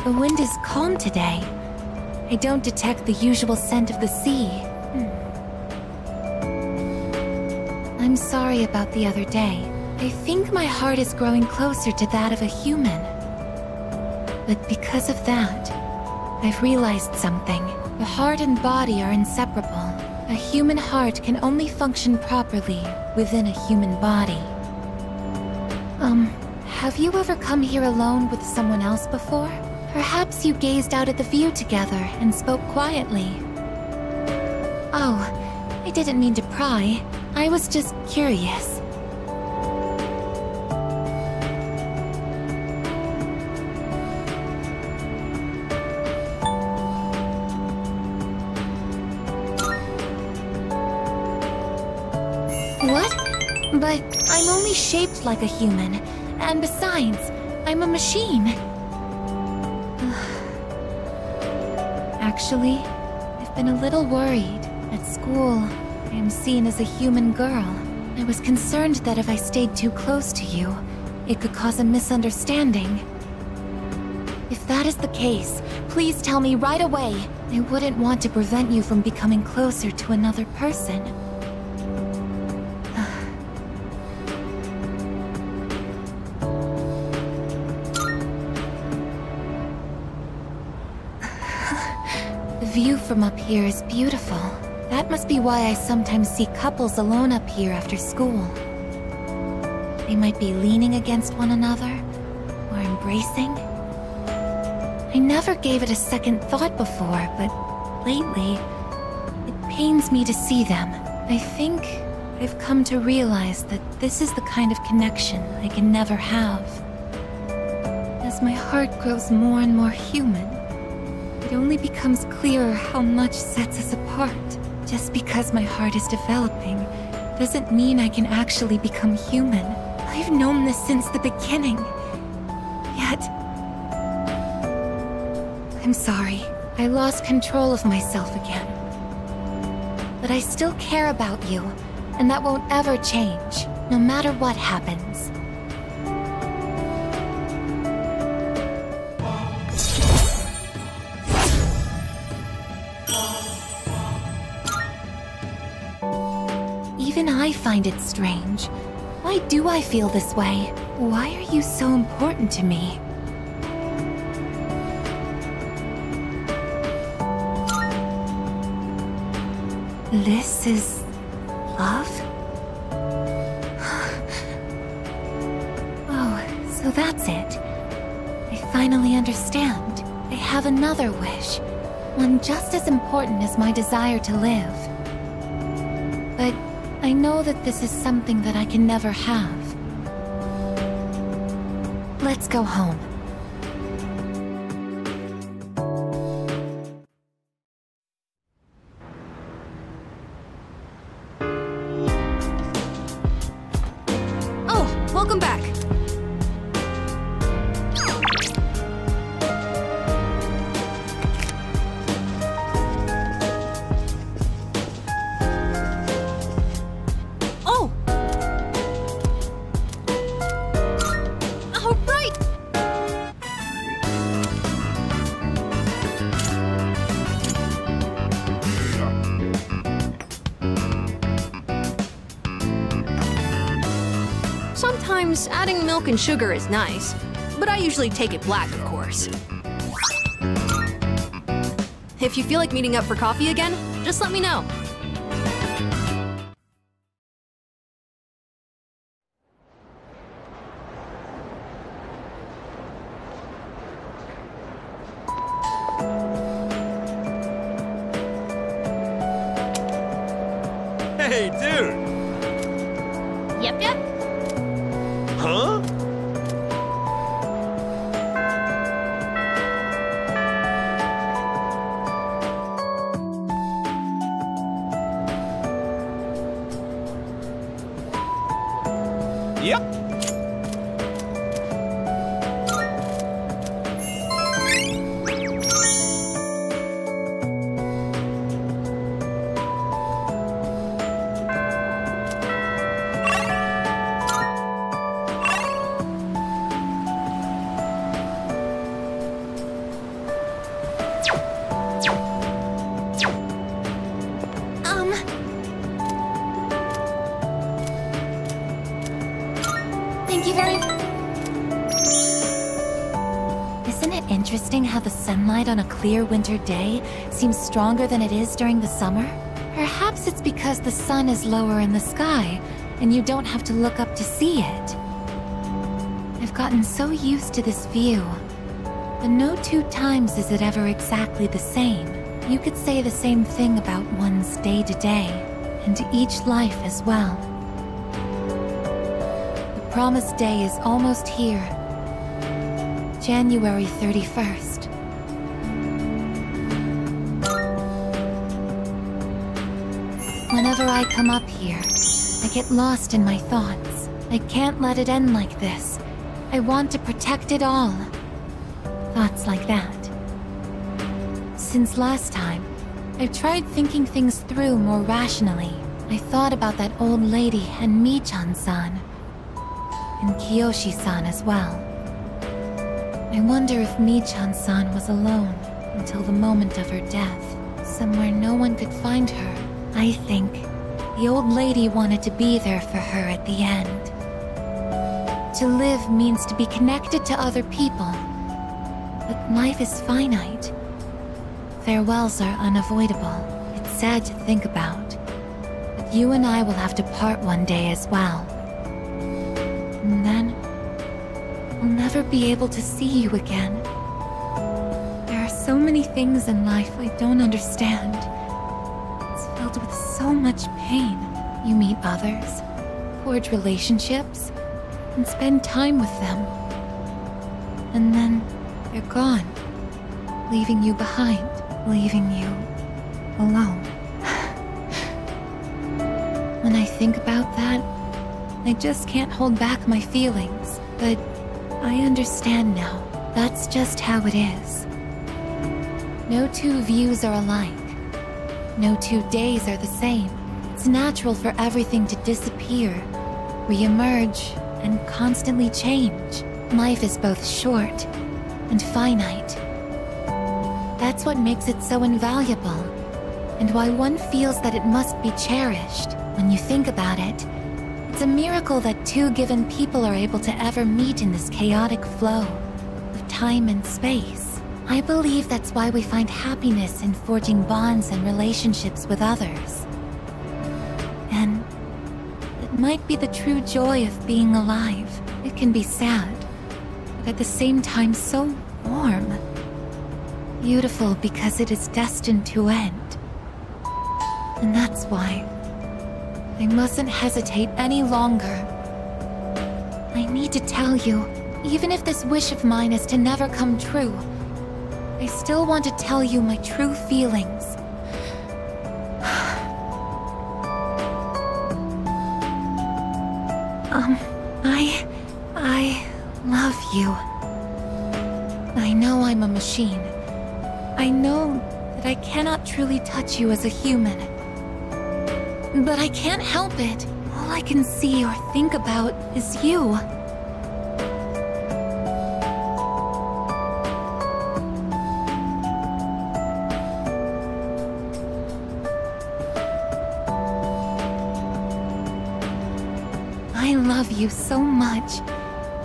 The wind is calm today. I don't detect the usual scent of the sea. I'm sorry about the other day. I think my heart is growing closer to that of a human. But because of that, I've realized something. The heart and body are inseparable. A human heart can only function properly within a human body. Have you ever come here alone with someone else before? Perhaps you gazed out at the view together and spoke quietly. Oh, I didn't mean to pry. I was just curious. What? But I'm only shaped like a human. And besides, I'm a machine. Actually, I've been a little worried. At school, I am seen as a human girl. I was concerned that if I stayed too close to you, it could cause a misunderstanding. If that is the case, please tell me right away. I wouldn't want to prevent you from becoming closer to another person. The view from up here is beautiful. That must be why I sometimes see couples alone up here after school. They might be leaning against one another, or embracing. I never gave it a second thought before, but lately, it pains me to see them. I think I've come to realize that this is the kind of connection I can never have. As my heart grows more and more human, it only becomes clearer how much sets us apart. Just because my heart is developing doesn't mean I can actually become human. I've known this since the beginning. Yet... I'm sorry. I lost control of myself again. But I still care about you, and that won't ever change, no matter what happens. Even I find it strange. Why do I feel this way? Why are you so important to me? This is... love? Oh, so that's it. I finally understand. I have another wish. One just as important as my desire to live. But I know that this is something that I can never have. Let's go home. Oh, welcome back. Sometimes adding milk and sugar is nice, but I usually take it black, of course. If you feel like meeting up for coffee again, just let me know. Hey, dude! Yep. Huh? Yep. Thank you very much. Isn't it interesting how the sunlight on a clear winter day seems stronger than it is during the summer? Perhaps it's because the sun is lower in the sky, and you don't have to look up to see it. I've gotten so used to this view, but no two times is it ever exactly the same. You could say the same thing about one's day-to-day, and each life as well. The promised day is almost here. January 31st. Whenever I come up here, I get lost in my thoughts. I can't let it end like this. I want to protect it all. Thoughts like that. Since last time, I've tried thinking things through more rationally. I thought about that old lady and Michan-san. And Kiyoshi-san as well. I wonder if Michan-san was alone until the moment of her death, somewhere no one could find her. I think the old lady wanted to be there for her at the end. To live means to be connected to other people, but life is finite. Farewells are unavoidable. It's sad to think about, but you and I will have to part one day as well. And then, I'll never be able to see you again. There are so many things in life I don't understand. It's filled with so much pain. You meet others, forge relationships, and spend time with them. And then, they're gone, leaving you behind, leaving you alone. When I think about that, I just can't hold back my feelings. But I understand now. That's just how it is. No two views are alike. No 2 days are the same. It's natural for everything to disappear, re-emerge, and constantly change. Life is both short and finite. That's what makes it so invaluable, and why one feels that it must be cherished. When you think about it, it's a miracle that 2 given people are able to ever meet in this chaotic flow of time and space. I believe that's why we find happiness in forging bonds and relationships with others. And it might be the true joy of being alive. It can be sad, but at the same time so warm. Beautiful because it is destined to end. And that's why I mustn't hesitate any longer. I need to tell you, even if this wish of mine is to never come true, I still want to tell you my true feelings. I love you. I know I'm a machine. I know that I cannot truly touch you as a human. But I can't help it. All I can see or think about is you. I love you so much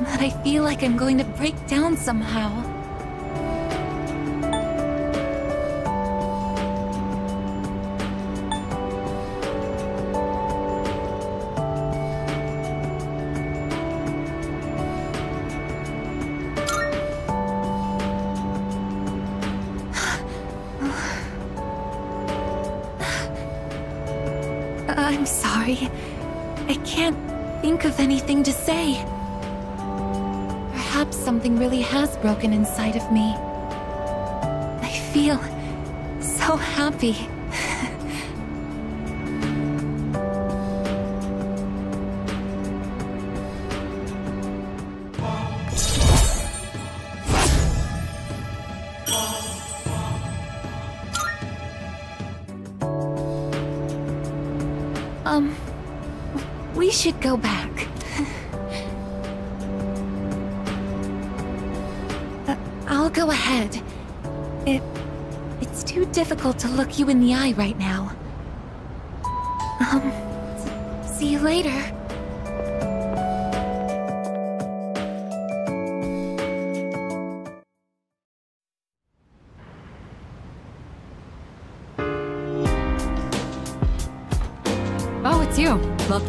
that I feel like I'm going to break down somehow. I'm sorry. I can't think of anything to say. Perhaps something really has broken inside of me. I feel so happy. We should go back. I'll go ahead. It's too difficult to look you in the eye right now. See you later. Oh, it's you. Look.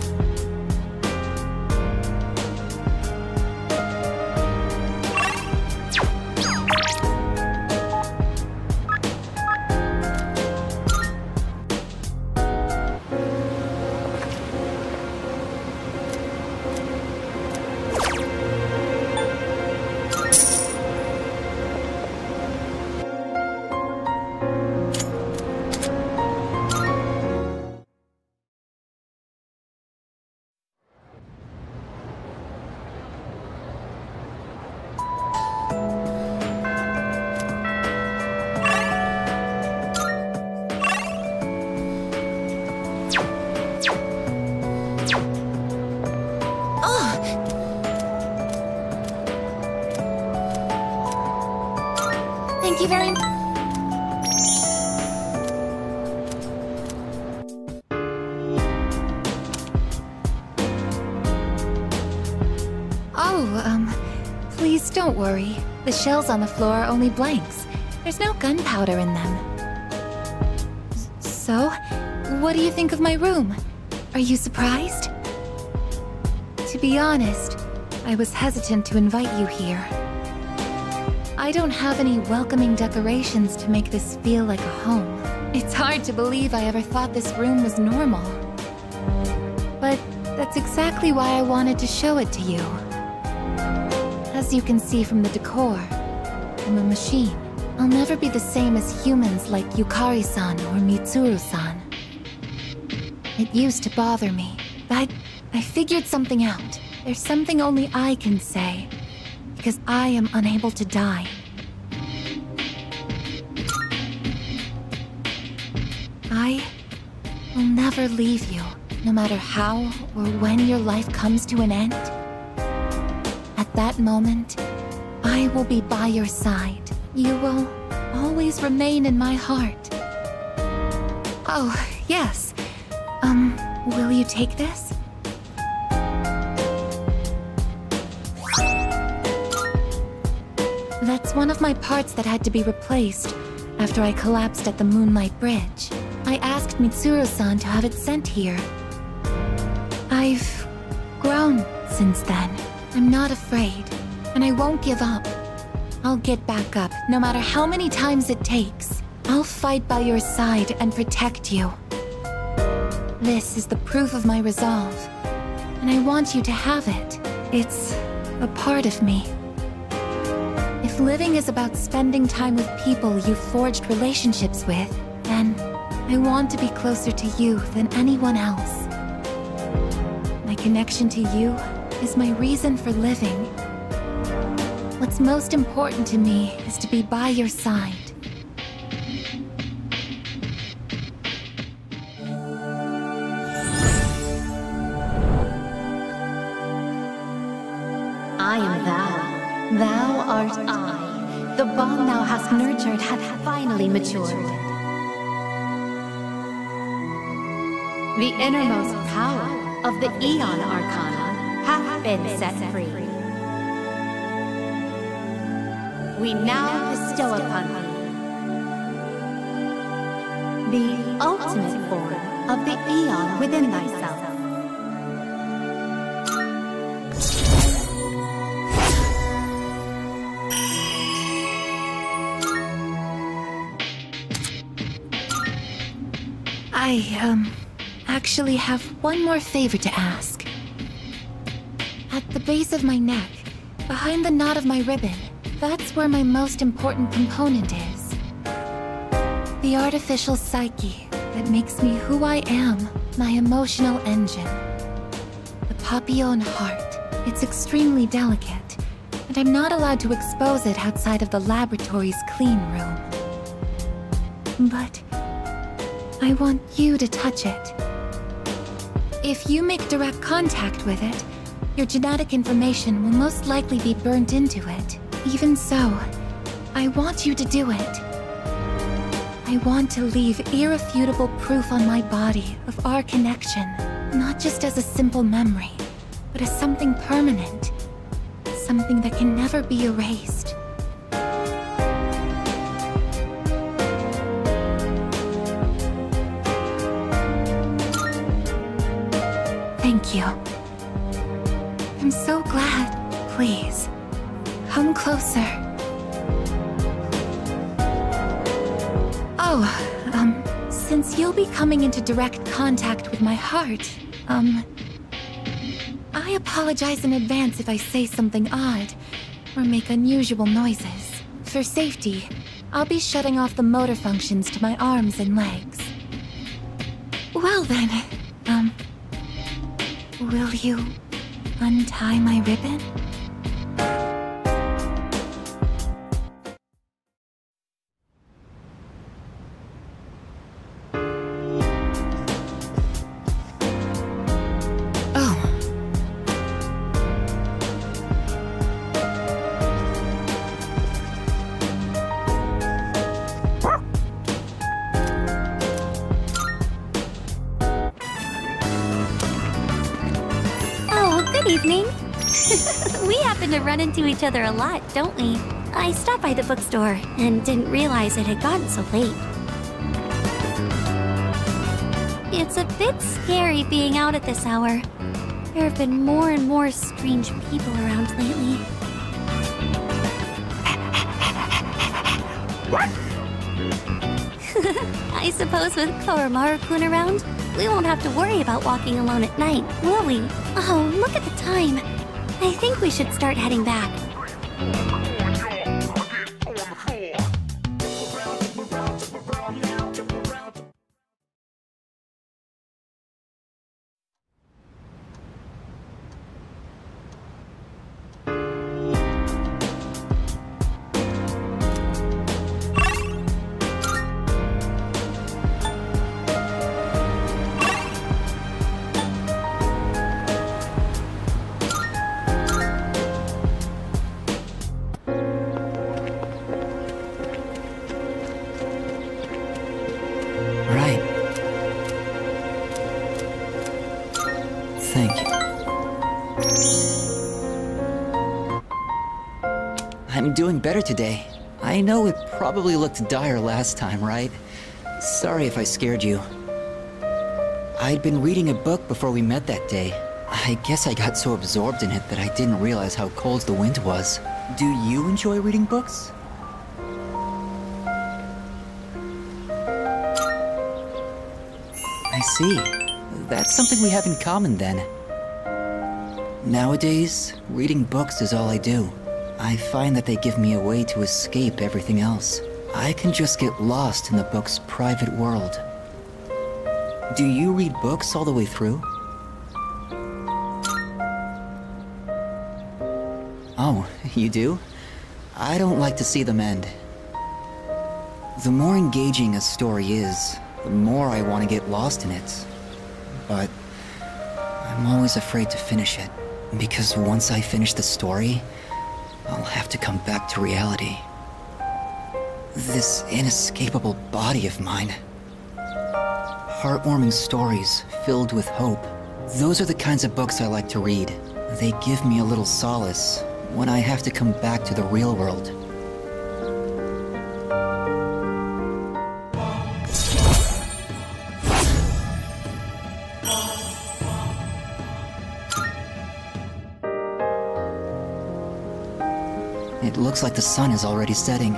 Thank you very much. Please don't worry. The shells on the floor are only blanks. There's no gunpowder in them. So, what do you think of my room? Are you surprised? To be honest, I was hesitant to invite you here. I don't have any welcoming decorations to make this feel like a home. It's hard to believe I ever thought this room was normal. But that's exactly why I wanted to show it to you. As you can see from the decor, I'm a machine. I'll never be the same as humans like Yukari-san or Mitsuru-san. It used to bother me, But I figured something out. There's something only I can say. Because I am unable to die. I will never leave you, no matter how or when your life comes to an end. At that moment, I will be by your side. You will always remain in my heart. Oh, yes. Will you take this? That's one of my parts that had to be replaced after I collapsed at the Moonlight Bridge. I asked Mitsuru-san to have it sent here. I've grown since then. I'm not afraid, and I won't give up. I'll get back up, no matter how many times it takes. I'll fight by your side and protect you. This is the proof of my resolve, and I want you to have it. It's a part of me. If living is about spending time with people you've forged relationships with, then I want to be closer to you than anyone else. My connection to you is my reason for living. What's most important to me is to be by your side. I am thou. Thou art I. The bond thou hast nurtured hath finally matured. The innermost power of the Aeon Arcana hath been set free. We now bestow upon thee the ultimate form of the Aeon within thyself. I actually have one more favor to ask. At the base of my neck, behind the knot of my ribbon, that's where my most important component is. The artificial psyche that makes me who I am, my emotional engine. The Papillon heart. It's extremely delicate, and I'm not allowed to expose it outside of the laboratory's clean room. But I want you to touch it. If you make direct contact with it, your genetic information will most likely be burnt into it. Even so, I want you to do it. I want to leave irrefutable proof on my body of our connection, not just as a simple memory, but as something permanent, something that can never be erased. Thank you. I'm so glad. Please, come closer. Oh, since you'll be coming into direct contact with my heart, I apologize in advance if I say something odd or make unusual noises. For safety, I'll be shutting off the motor functions to my arms and legs. Well then, will you untie my ribbon? Evening. We happen to run into each other a lot, don't we? I stopped by the bookstore and didn't realize it had gotten so late. It's a bit scary being out at this hour. There have been more and more strange people around lately. I suppose with Koromaru-kun around, we won't have to worry about walking alone at night, will we? Oh, look at the time. I think we should start heading back. Thank you. I'm doing better today. I know it probably looked dire last time, right? Sorry if I scared you. I'd been reading a book before we met that day. I guess I got so absorbed in it that I didn't realize how cold the wind was. Do you enjoy reading books? I see. That's something we have in common then. Nowadays, reading books is all I do. I find that they give me a way to escape everything else. I can just get lost in the book's private world. Do you read books all the way through? Oh, you do? I don't like to see them end. The more engaging a story is, the more I want to get lost in it. But I'm always afraid to finish it, because once I finish the story, I'll have to come back to reality. This inescapable body of mine. Heartwarming stories filled with hope. Those are the kinds of books I like to read. They give me a little solace when I have to come back to the real world. It looks like the sun is already setting.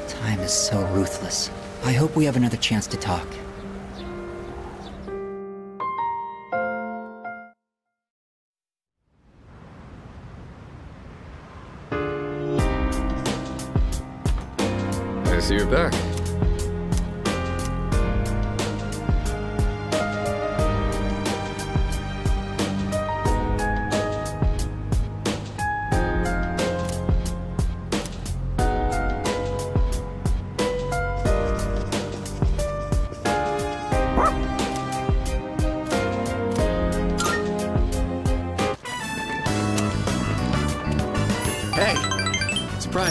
Time is so ruthless. I hope we have another chance to talk. I see you're back.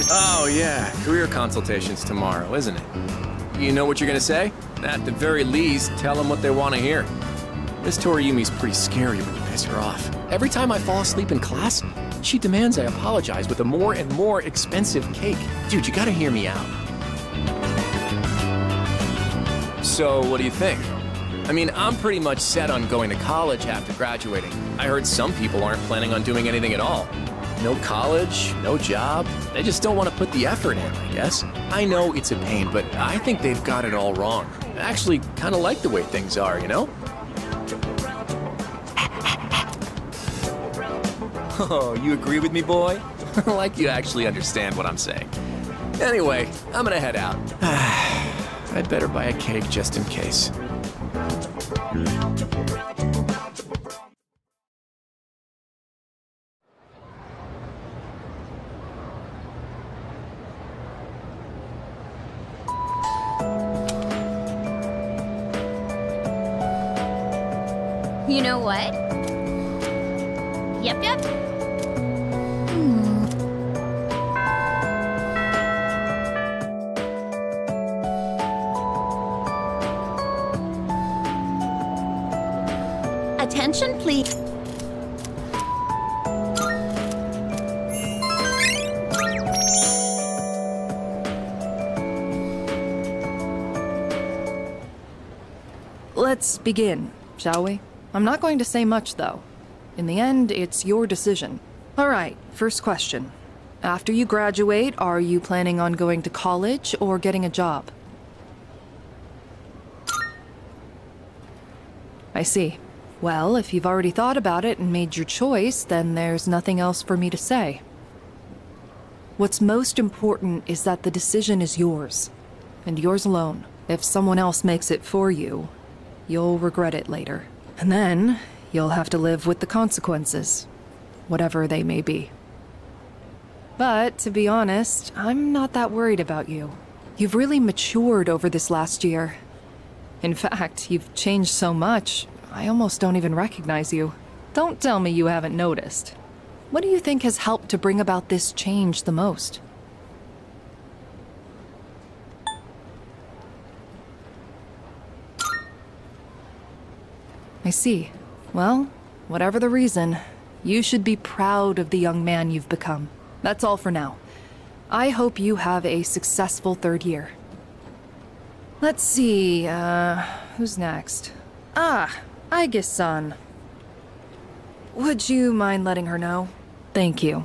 Oh, yeah. Career consultation's tomorrow, isn't it? You know what you're gonna say? At the very least, tell them what they want to hear. Miss Toriumi's pretty scary when you piss her off. Every time I fall asleep in class, she demands I apologize with a more and more expensive cake. Dude, you gotta hear me out. So, what do you think? I mean, I'm pretty much set on going to college after graduating. I heard some people aren't planning on doing anything at all. No college, no job. They just don't want to put the effort in, I guess. I know it's a pain, but I think they've got it all wrong. I actually kind of like the way things are, you know? Oh, you agree with me, boy? Like you actually understand what I'm saying. Anyway, I'm gonna head out. I'd better buy a cake just in case. You know what? Yep. Attention, please. Let's begin, shall we? I'm not going to say much, though. In the end, it's your decision. All right, first question. After you graduate, are you planning on going to college or getting a job? I see. Well, if you've already thought about it and made your choice, then there's nothing else for me to say. What's most important is that the decision is yours, and yours alone. If someone else makes it for you, you'll regret it later. And then, you'll have to live with the consequences, whatever they may be. But, to be honest, I'm not that worried about you. You've really matured over this last year. In fact, you've changed so much, I almost don't even recognize you. Don't tell me you haven't noticed. What do you think has helped to bring about this change the most? I see. Well, whatever the reason, you should be proud of the young man you've become. That's all for now. I hope you have a successful 3rd year. Let's see, who's next? Aige-san. Would you mind letting her know? Thank you.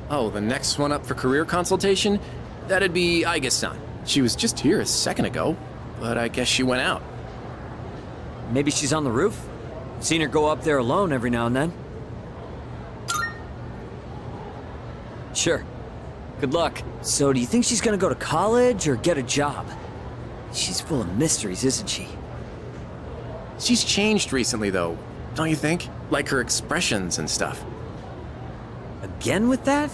Oh, the next one up for career consultation? That'd be Aige-san. She was just here a second ago, but I guess she went out. Maybe she's on the roof? Seen her go up there alone every now and then. Sure. Good luck. So, do you think she's gonna go to college or get a job? She's full of mysteries, isn't she? She's changed recently, though, don't you think? Like her expressions and stuff. Again with that?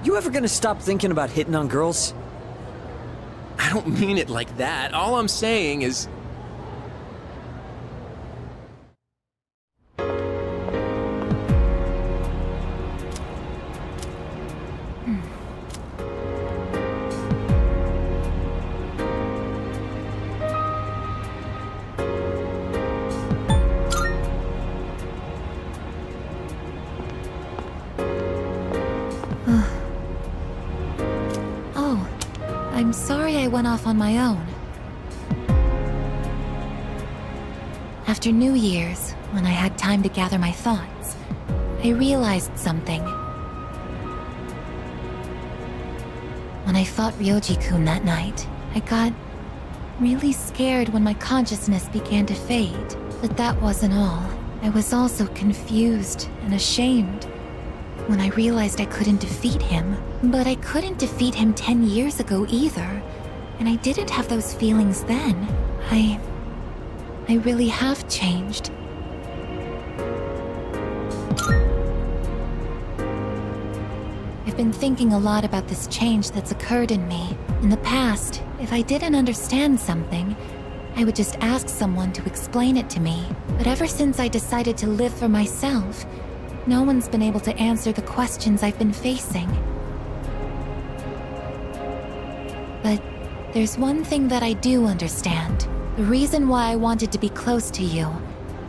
You ever gonna stop thinking about hitting on girls? I don't mean it like that. All I'm saying is... I'm sorry I went off on my own. After New Year's, when I had time to gather my thoughts, I realized something. When I fought Ryoji-kun that night, I got really scared when my consciousness began to fade. But that wasn't all. I was also confused and ashamed when I realized I couldn't defeat him. But I couldn't defeat him 10 years ago either, and I didn't have those feelings then. I really have changed. I've been thinking a lot about this change that's occurred in me. In the past, if I didn't understand something, I would just ask someone to explain it to me. But ever since I decided to live for myself, no one's been able to answer the questions I've been facing. But there's one thing that I do understand. The reason why I wanted to be close to you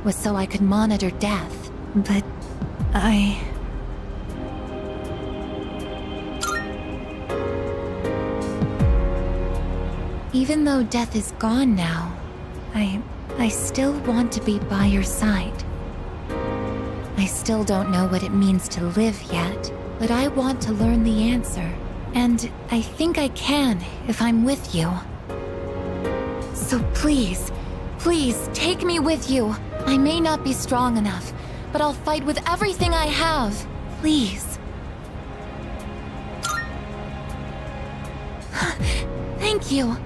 was so I could monitor death. But even though death is gone now, I still want to be by your side. I still don't know what it means to live yet, but I want to learn the answer. And I think I can if I'm with you. So please, please take me with you. I may not be strong enough, but I'll fight with everything I have. Please. Thank you.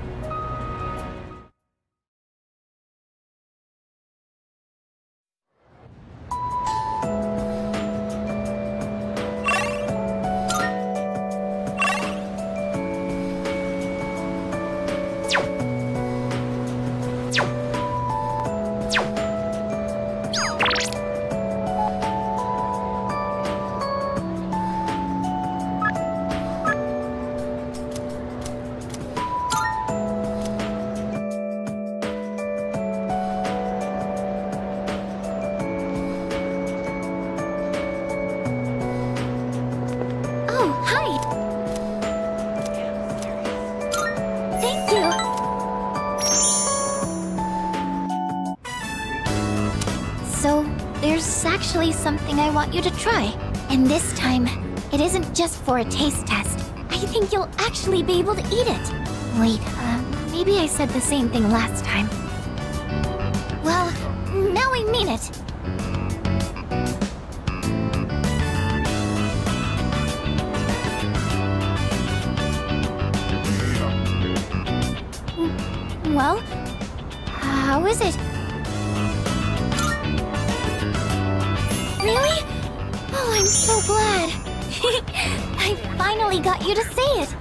Something I want you to try. And this time, it isn't just for a taste test. I think you'll actually be able to eat it. Wait, maybe I said the same thing last time. Well, now I mean it. Well, how is it? Really? Oh, I'm so glad. I finally got you to say it.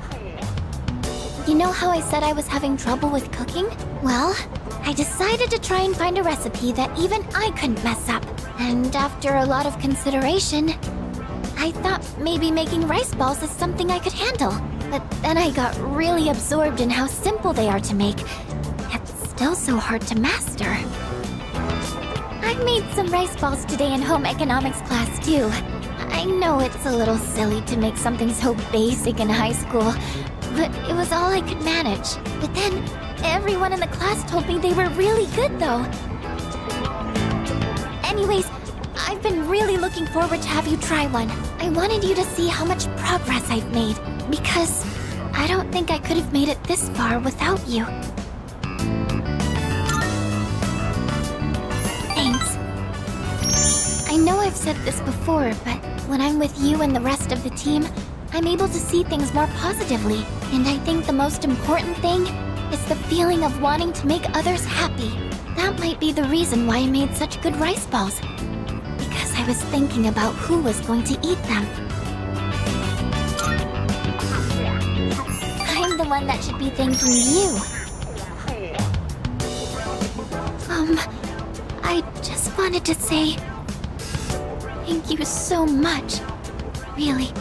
You know how I said I was having trouble with cooking? Well, I decided to try and find a recipe that even I couldn't mess up. And after a lot of consideration, I thought maybe making rice balls is something I could handle. But then I got really absorbed in how simple they are to make, yet still so hard to master. I made some rice balls today in home economics class too. I know it's a little silly to make something so basic in high school, but it was all I could manage. But then, everyone in the class told me they were really good though. Anyways, I've been really looking forward to have you try one. I wanted you to see how much progress I've made, because I don't think I could have made it this far without you. Thanks. I know I've said this before, but when I'm with you and the rest of the team, I'm able to see things more positively. And I think the most important thing is the feeling of wanting to make others happy. That might be the reason why I made such good rice balls. Because I was thinking about who was going to eat them. I'm the one that should be thanking you. I just wanted to say thank you so much. Really.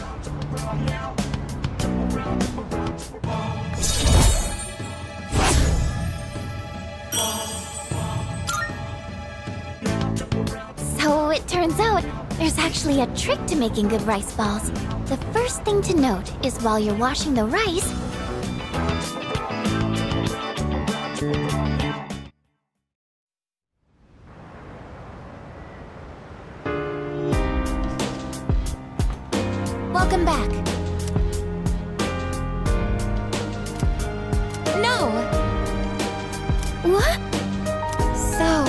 So it turns out, there's actually a trick to making good rice balls. The first thing to note is while you're washing the rice, welcome back. No! What? So,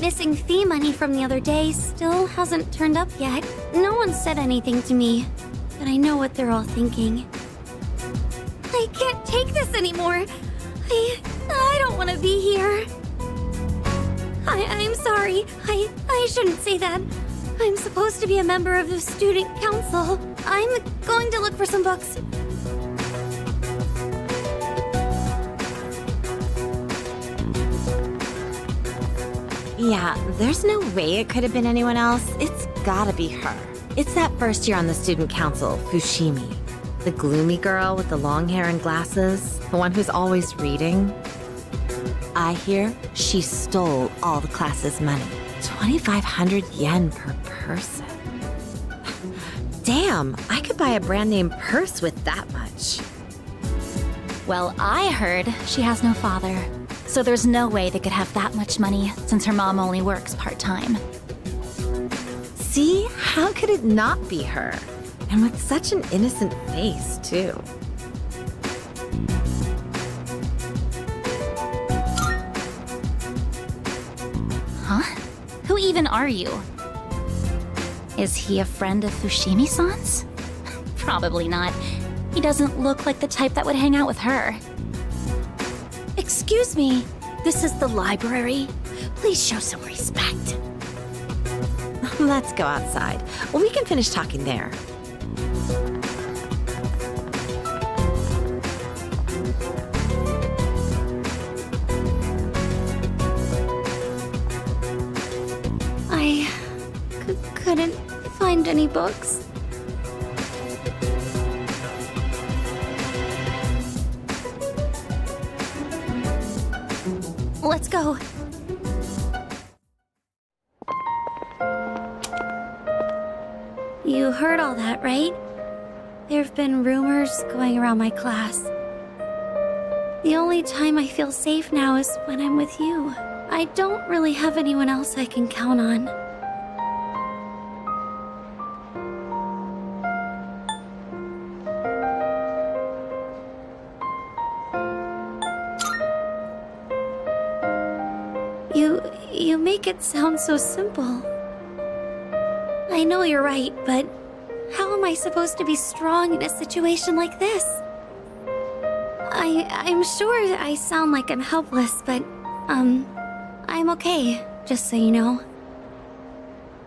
missing fee money from the other day still hasn't turned up yet. No one said anything to me, but I know what they're all thinking. I can't take this anymore. I don't want to be here. I'm sorry. I shouldn't say that. I'm supposed to be a member of the student council. I'm going to look for some books. Yeah, there's no way it could have been anyone else. It's gotta be her. It's that first year on the student council, Fushimi. The gloomy girl with the long hair and glasses. The one who's always reading. I hear she stole all the class's money. 2,500 yen per person. Damn, I could buy a brand name purse with that much. Well, I heard she has no father. So there's no way they could have that much money since her mom only works part-time. See? How could it not be her? And with such an innocent face, too. Huh? Who even are you? Is he a friend of Fushimi-san's? Probably not. He doesn't look like the type that would hang out with her. Excuse me, this is the library. Please show some respect. Let's go outside. We can finish talking there. I couldn't find any books. Let's go. You heard all that, right? There have been rumors going around my class. The only time I feel safe now is when I'm with you. I don't really have anyone else I can count on. You make it sound so simple. I know you're right, but how am I supposed to be strong in a situation like this? I'm sure I sound like I'm helpless, but, I'm okay, just so you know.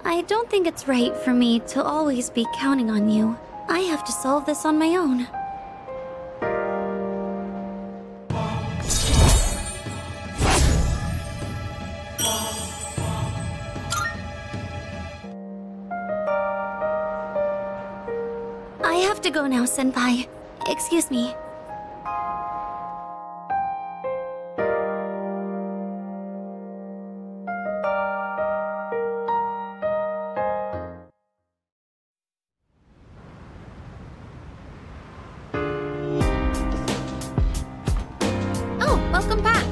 I don't think it's right for me to always be counting on you. I have to solve this on my own. I have to go now, Senpai. Excuse me. Oh, welcome back.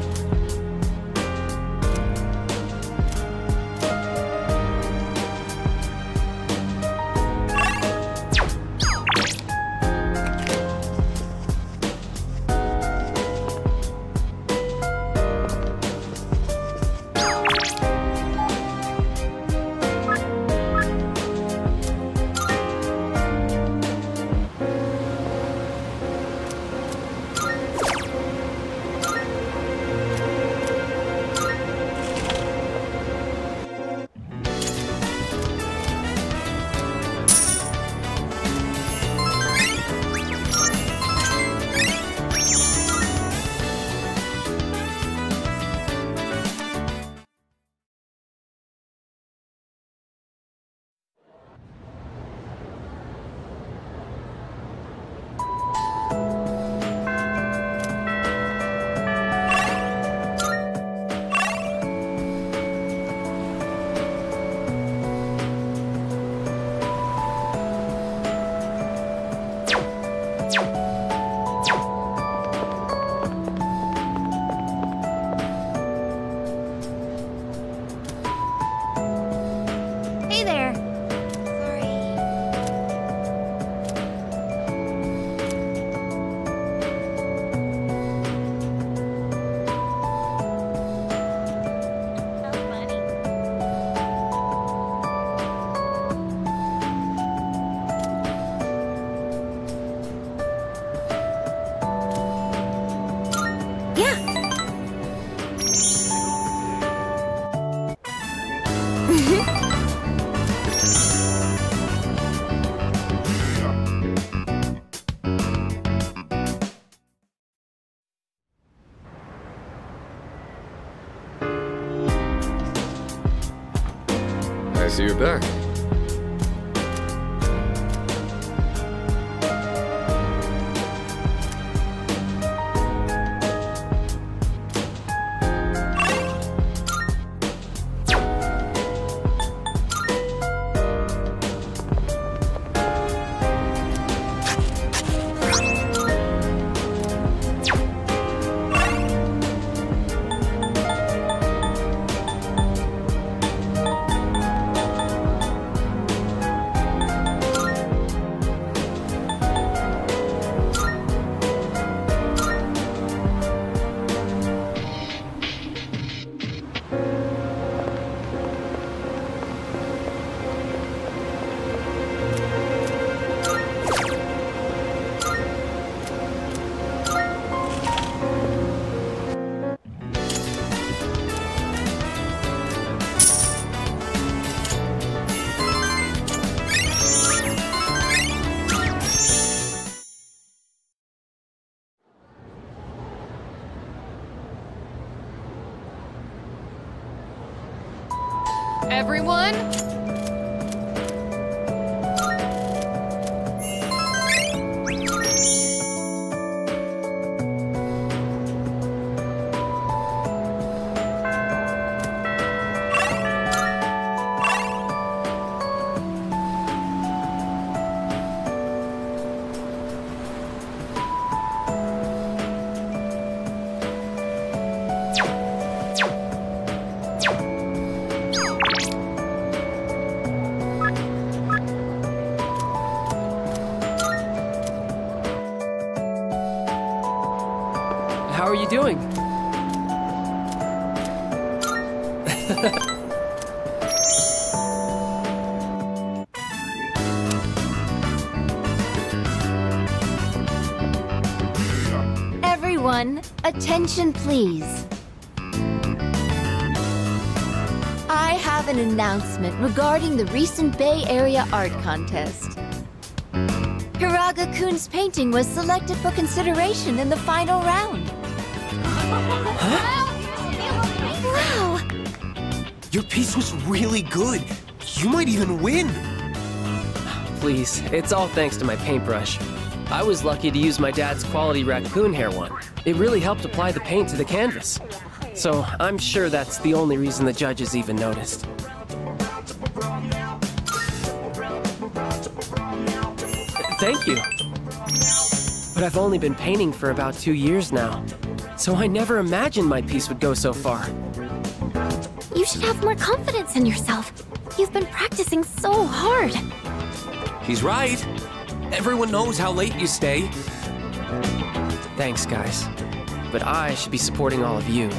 Hey there. I see you're back. Everyone? How are you doing? Everyone, attention please. I have an announcement regarding the recent Bay Area Art Contest. Hiraga-kun's painting was selected for consideration in the final round. Wow! Your piece was really good. You might even win. Please, it's all thanks to my paintbrush. I was lucky to use my dad's quality raccoon hair one. It really helped apply the paint to the canvas. So I'm sure that's the only reason the judges even noticed. Thank you. But I've only been painting for about 2 years now, so I never imagined my piece would go so far. You should have more confidence in yourself. You've been practicing so hard. He's right. Everyone knows how late you stay. Thanks, guys. But I should be supporting all of you,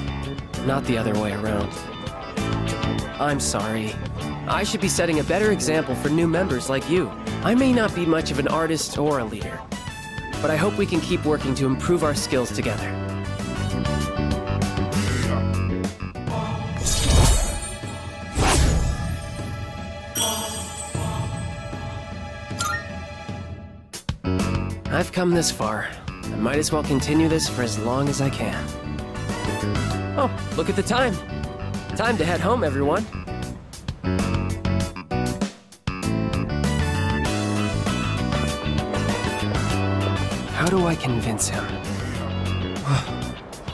not the other way around. I'm sorry. I should be setting a better example for new members like you. I may not be much of an artist or a leader, but I hope we can keep working to improve our skills together. I've come this far. I might as well continue this for as long as I can. Oh, look at the time. Time to head home, everyone. How do I convince him?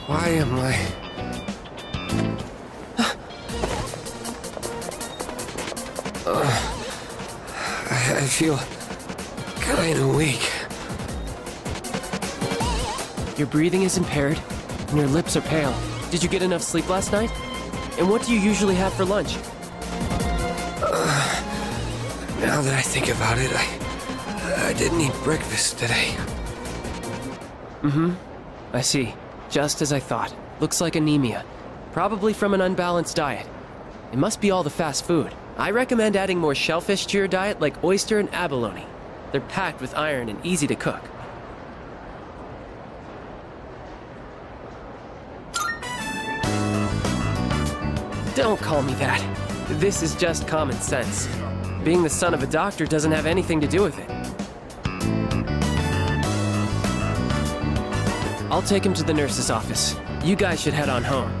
Why am I... I feel kinda weak. Your breathing is impaired, and your lips are pale. Did you get enough sleep last night? And what do you usually have for lunch? Now that I think about it, I didn't eat breakfast today. Mm-hmm. I see. Just as I thought. Looks like anemia. Probably from an unbalanced diet. It must be all the fast food. I recommend adding more shellfish to your diet like oyster and abalone. They're packed with iron and easy to cook. Don't call me that. This is just common sense. Being the son of a doctor doesn't have anything to do with it. I'll take him to the nurse's office. You guys should head on home.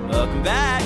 Welcome back.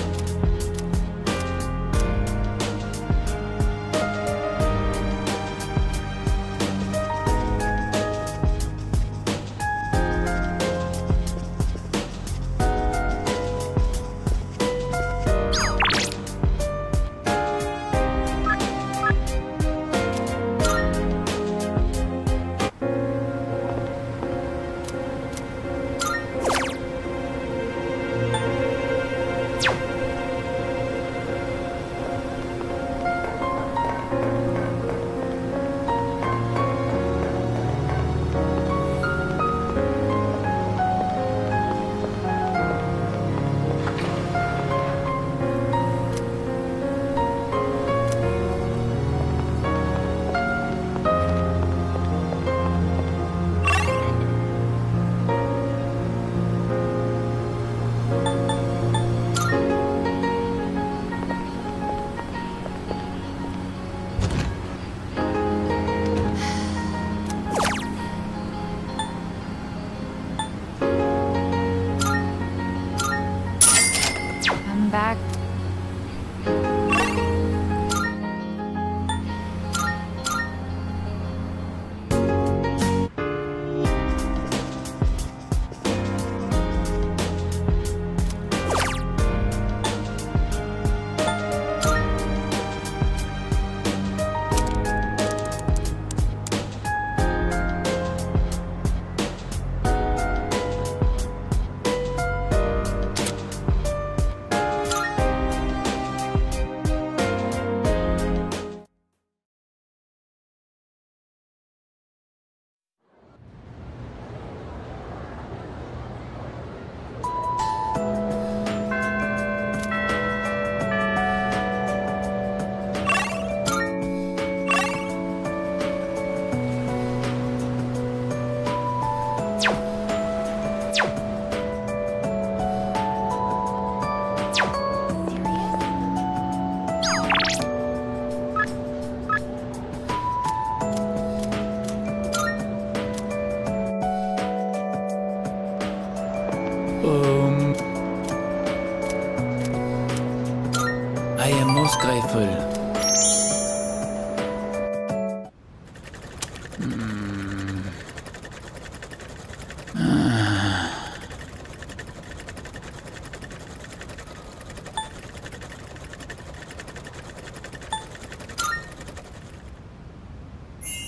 am most grateful.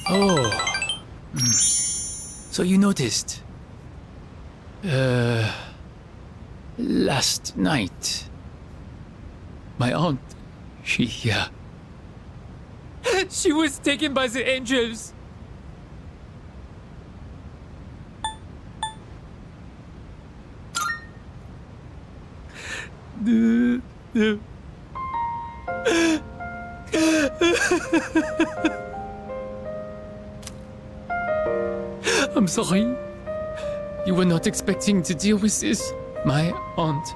Oh. So you noticed. Last night, my aunt, she was taken by the angels. I'm sorry. You were not expecting to deal with this. My aunt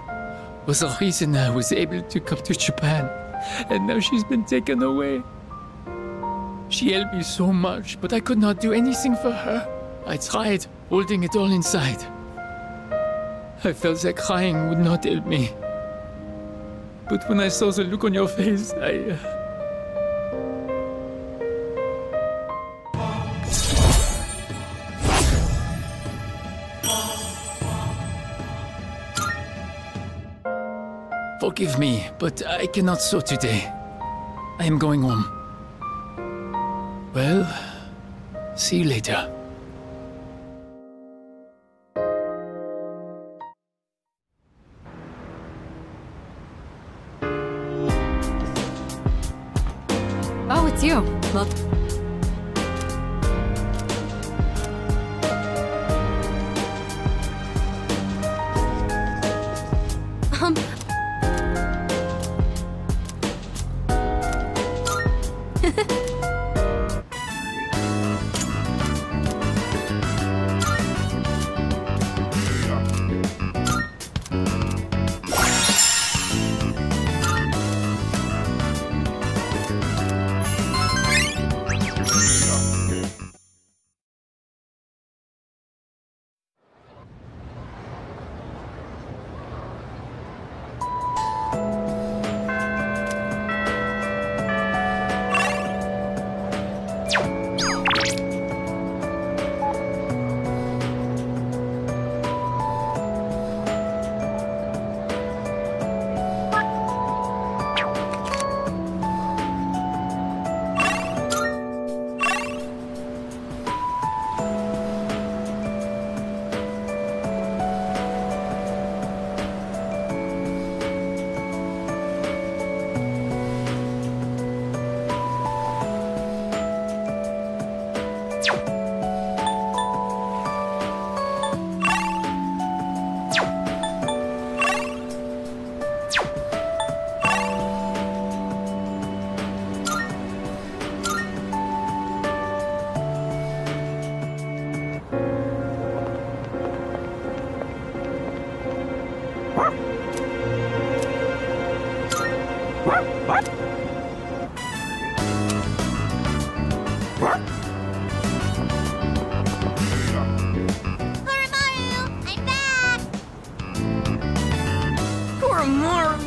was the reason I was able to come to Japan, and now she's been taken away. She helped me so much, but I could not do anything for her. I tried, holding it all inside. I felt that crying would not help me. But when I saw the look on your face, Forgive me, but I cannot sew today. I am going home. Well, see you later. Oh, it's you. Look.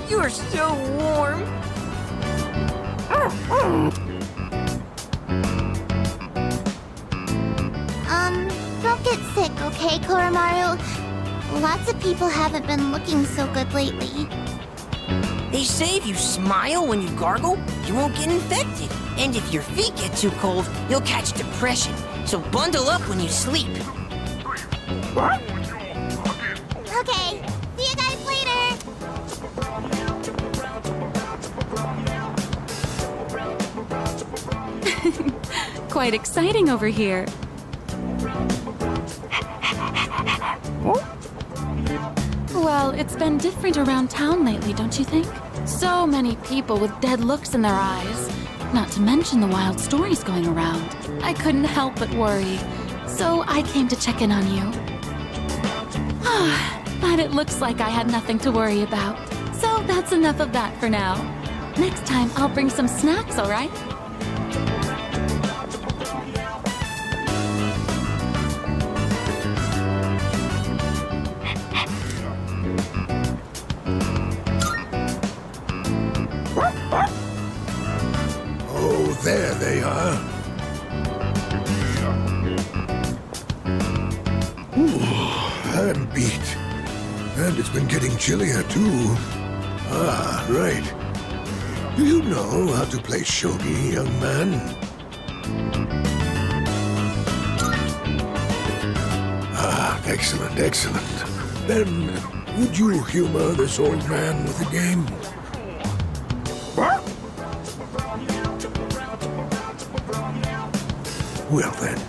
You're so warm. Don't get sick, okay, Koromaru? Lots of people haven't been looking so good lately. They say if you smile when you gargle, you won't get infected. And if your feet get too cold, you'll catch depression. So bundle up when you sleep. Okay, see you guys later! Quite exciting over here. Well, it's been different around town lately, don't you think? So many people with dead looks in their eyes. Not to mention the wild stories going around. I couldn't help but worry. So I came to check in on you. But it looks like I had nothing to worry about. So that's enough of that for now. Next time, I'll bring some snacks, all right? There they are. Ooh, I'm beat. And it's been getting chillier, too. Ah, right. Do you know how to play shogi, young man? Ah, excellent, excellent. Then, would you humor this old man with a game? Well then,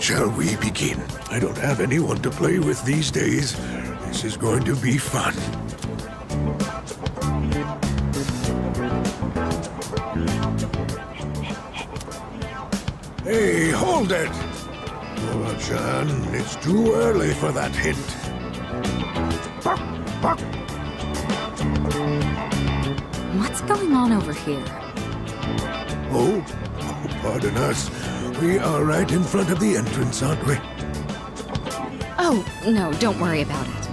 shall we begin? I don't have anyone to play with these days. This is going to be fun. Hey, hold it! Dora-chan, it's too early for that hint. What's going on over here? Oh, pardon us. We are right in front of the entrance, aren't we? Oh, no, don't worry about it.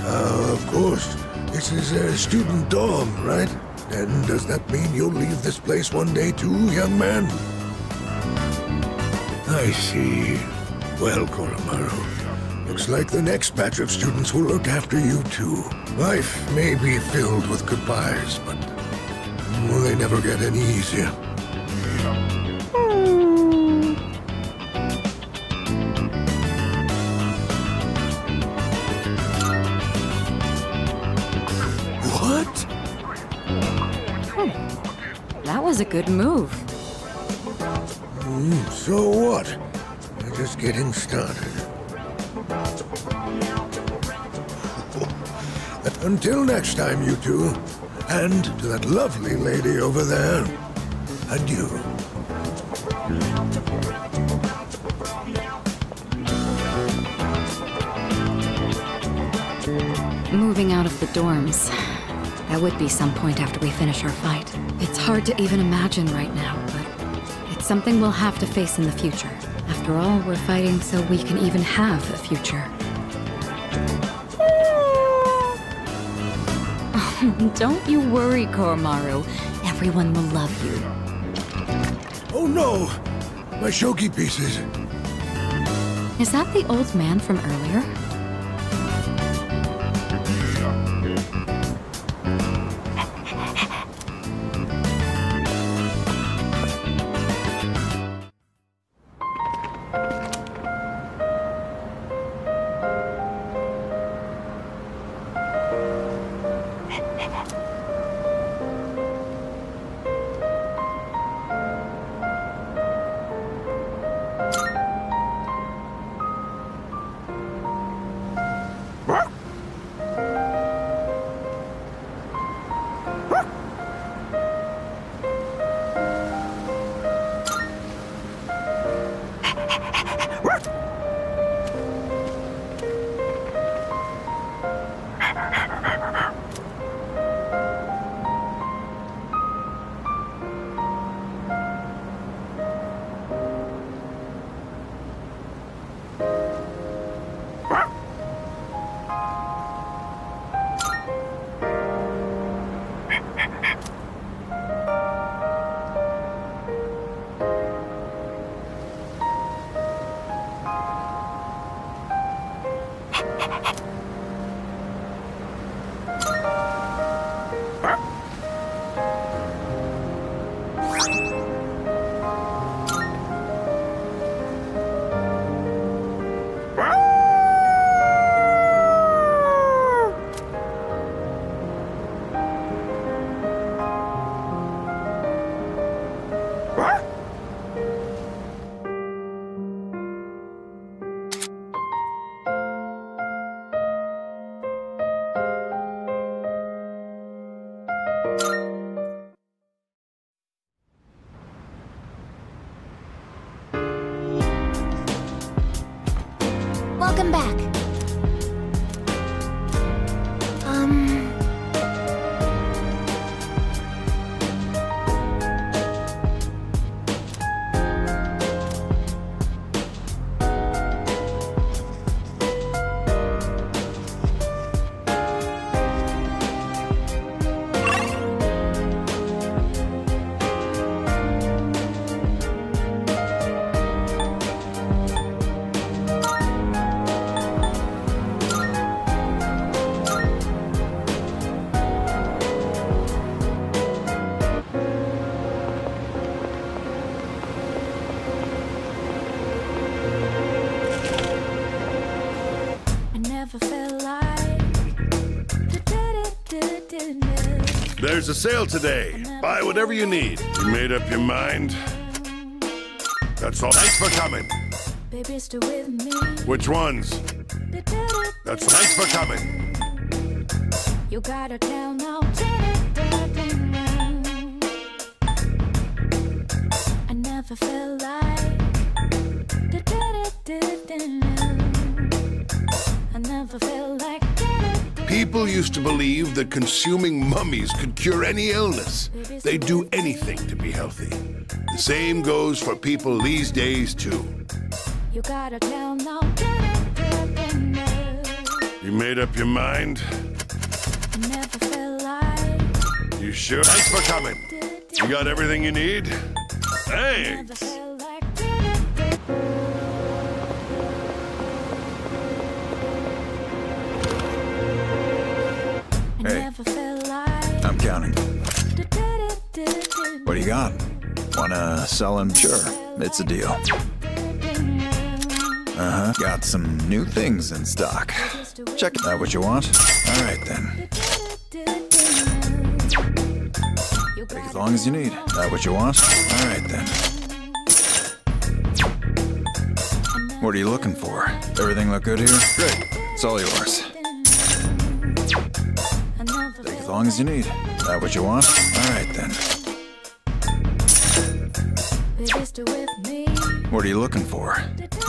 Of course. This is a student dorm, right? And does that mean you'll leave this place one day too, young man? I see. Well, Koromaru, looks like the next batch of students will look after you too. Life may be filled with goodbyes, but they never get any easier. What? That was a good move. So what? We're just getting started. Until next time, you two. And to that lovely lady over there, adieu. Moving out of the dorms. That would be some point after we finish our fight. It's hard to even imagine right now, but it's something we'll have to face in the future. After all, we're fighting so we can even have a future. Don't you worry, Koromaru. Everyone will love you. Oh no! My shogi pieces. Is that the old man from earlier? never felt like. There's a sale today. Buy whatever you need. You made up your mind? That's all. Thanks for coming. Baby, stay with me. Which ones? That's thanks for coming. You gotta tell now. I never felt like. I never felt like. People used to believe that consuming mummies could cure any illness. They'd do anything to be healthy. The same goes for people these days, too. You gotta tell now. You made up your mind? I never felt like. You sure? Thanks for coming. You got everything you need? Thanks. Hey, I'm counting. What do you got? Wanna sell him? Sure, it's a deal. Uh-huh, got some new things in stock. Check it out, what you want? All right, then. Take as long as you need. That what you want? All right, then. What are you looking for? Everything look good here? Great, it's all yours. Take as long as you need. That what you want? All right, then. What are you looking for?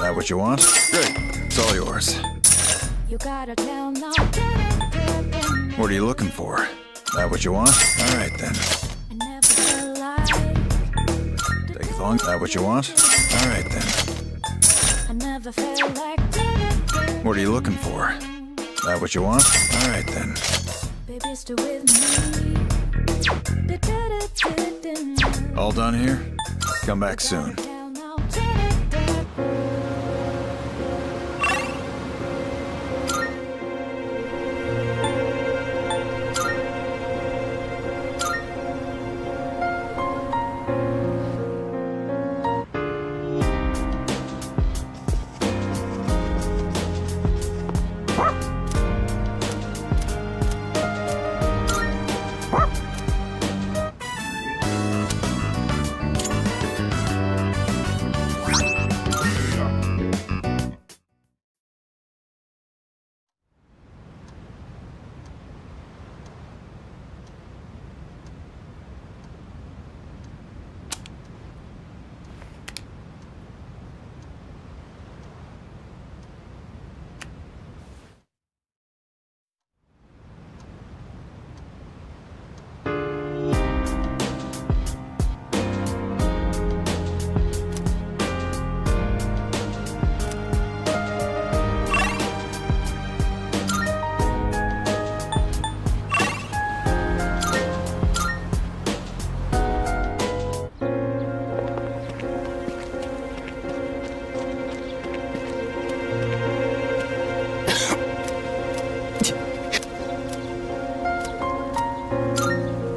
That what you want? Great, it's all yours. What are you looking for? That what you want? All right, then. Take as long. That what you want? All right, then. What are you looking for? That what you want? All right, then. All done here? Come back soon.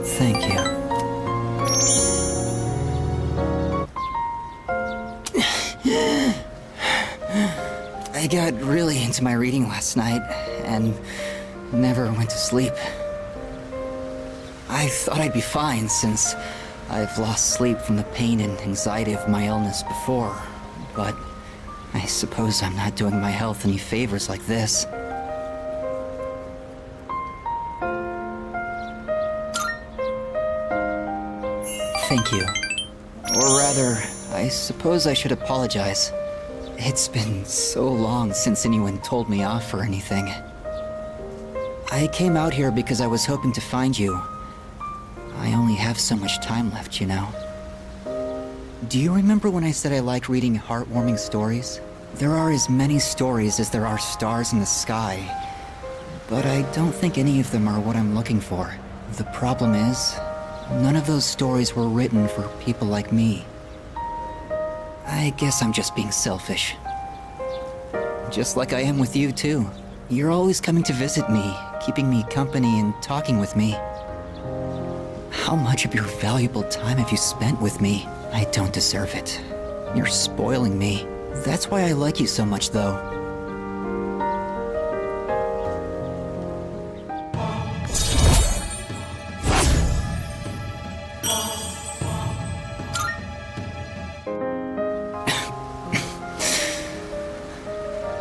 Thank you. I got really into my reading last night and never went to sleep. I thought I'd be fine since I've lost sleep from the pain and anxiety of my illness before, but I suppose I'm not doing my health any favors like this. Thank you. Or rather, I suppose I should apologize. It's been so long since anyone told me off or anything. I came out here because I was hoping to find you. I only have so much time left, you know. Do you remember when I said I like reading heartwarming stories? There are as many stories as there are stars in the sky, but I don't think any of them are what I'm looking for. The problem is, none of those stories were written for people like me. I guess I'm just being selfish. Just like I am with you, too. You're always coming to visit me, keeping me company and talking with me. How much of your valuable time have you spent with me? I don't deserve it. You're spoiling me. That's why I like you so much, though.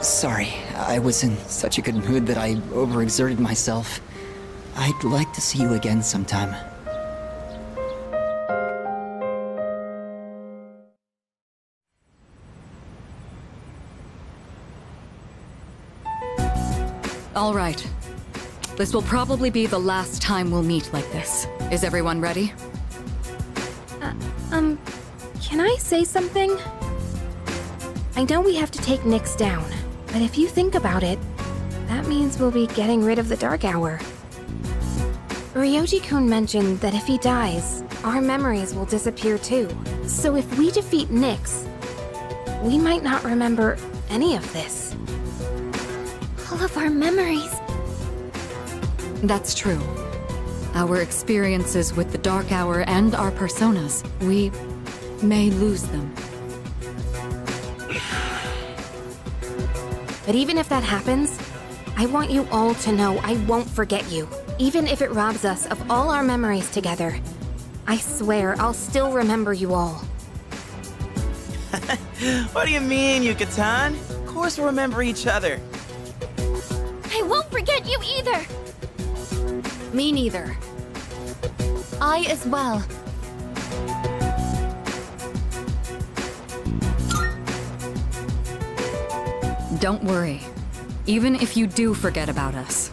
Sorry, I was in such a good mood that I overexerted myself. I'd like to see you again sometime. All right. This will probably be the last time we'll meet like this. Is everyone ready? Can I say something? I know we have to take Nyx down, but if you think about it, that means we'll be getting rid of the Dark Hour. Ryoji-kun mentioned that if he dies, our memories will disappear too. So if we defeat Nyx, we might not remember any of this. All of our memories. That's true. Our experiences with the Dark Hour and our personas, we may lose them. But even if that happens, I want you all to know I won't forget you. Even if it robs us of all our memories together. I swear I'll still remember you all. What do you mean, Yuka-tan? Of course we'll remember each other. I won't forget you either! Me neither. I as well. Don't worry. Even if you do forget about us,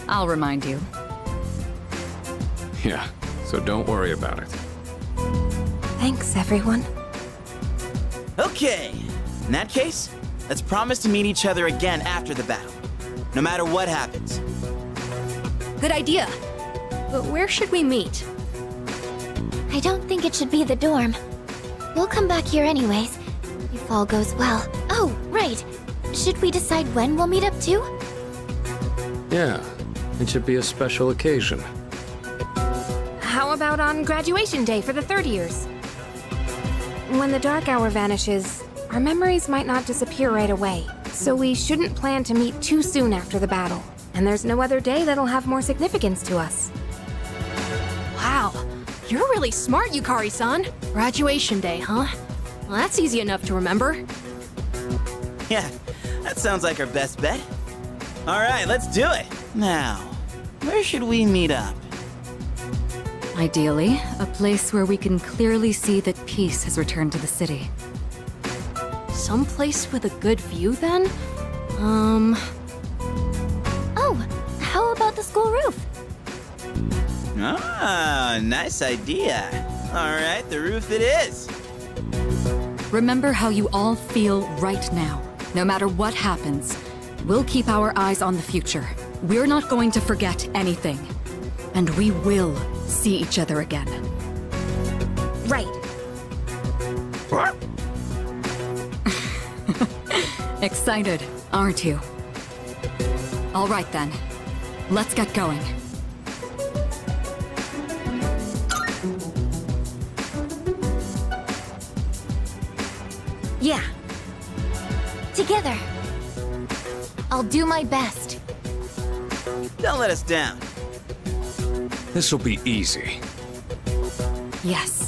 I'll remind you. Yeah, so don't worry about it. Thanks, everyone. Okay, in that case, let's promise to meet each other again after the battle. No matter what happens. Good idea. But where should we meet? I don't think it should be the dorm. We'll come back here anyways, if all goes well. Oh, right. Should we decide when we'll meet up too? Yeah, it should be a special occasion. How about on graduation day for the third years? When the Dark Hour vanishes, our memories might not disappear right away. So we shouldn't plan to meet too soon after the battle. And there's no other day that'll have more significance to us. Wow, you're really smart, Yukari-san. Graduation day, huh? Well, that's easy enough to remember. Yeah, that sounds like our best bet. All right, let's do it. Now, where should we meet up? Ideally, a place where we can clearly see that peace has returned to the city. Someplace with a good view, then? Oh, how about the school roof? Ah, nice idea. All right, the roof it is. Remember how you all feel right now. No matter what happens, we'll keep our eyes on the future. We're not going to forget anything. And we will see each other again. Right. What? Excited, aren't you? All right then. Let's get going. Yeah. Together. I'll do my best. Don't let us down. This'll be easy. Yes.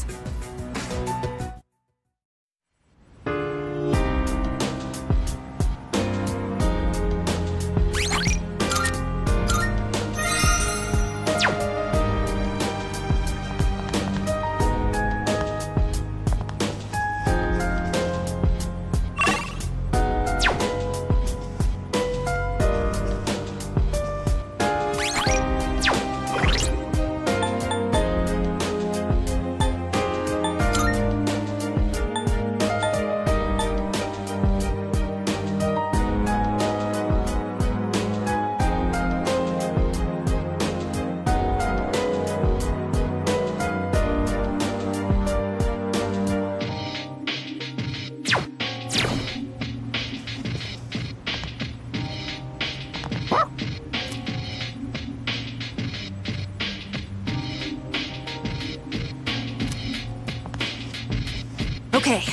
Okay.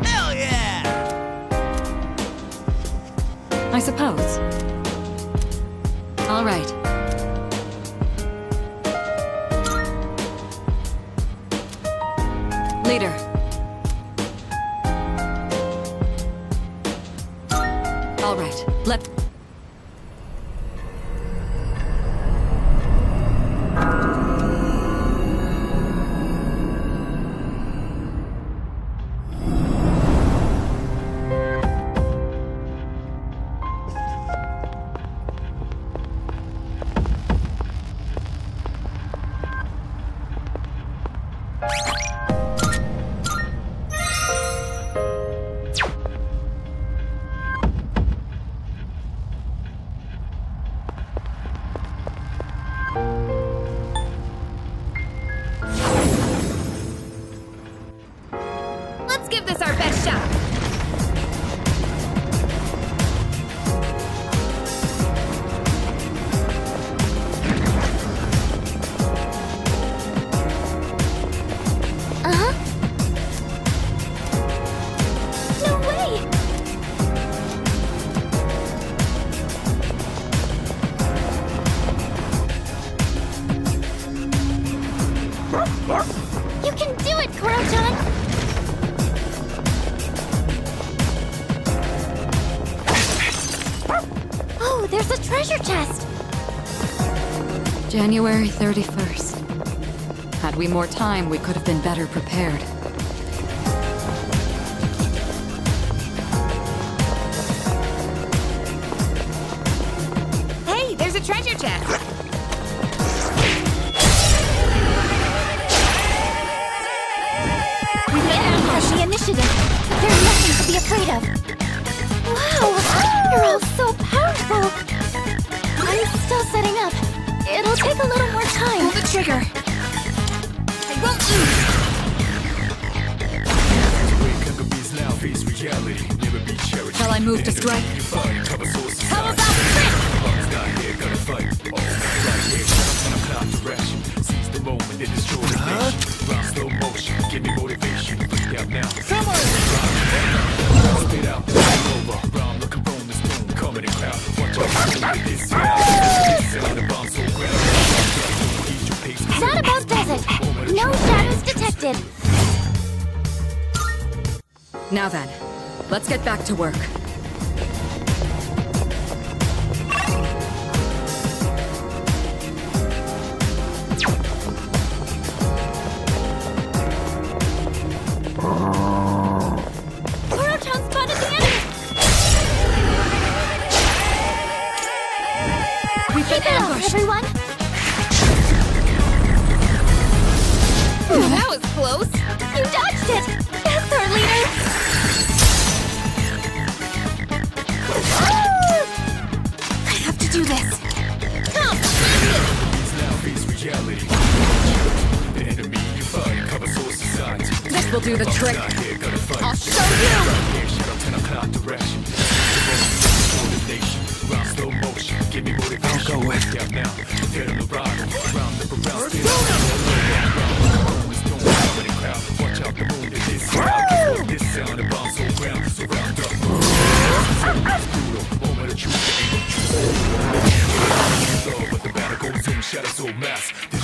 Hell yeah! I suppose. All right. Let... Let's give this our best shot. Uh-huh. No way! You can do it, Koro-chan! Oh, there's a treasure chest! January 31st. Had we more time, we could have been better prepared. Hey, there's a treasure chest! We can ambush the initiative. There's nothing to be afraid of. Wow! You're all so powerful! I'm still setting up. It'll take a little more time. Pull the trigger. I won't lose! Shall I move to strike? How about this? That about does it. No shadows detected. Now then, let's get back to work. Koro-chan spotted the enemy! We've been Keep it up, ambushed! everyone! Ooh, that was close! You dodged it! That's our leader! I have to do this! Come! This will do the trick! I'll show you! I'll go with.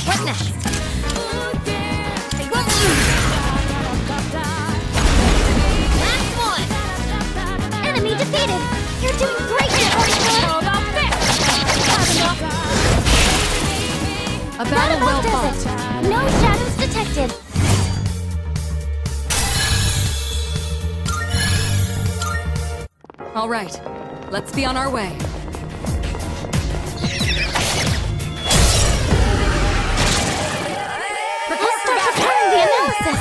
What next? I won't lose! Last one! Enemy defeated! You're doing great, Koro-chan! How about this? A battle well fought! Does it. No shadows detected! All right, let's be on our way. Let's start preparing the analysis!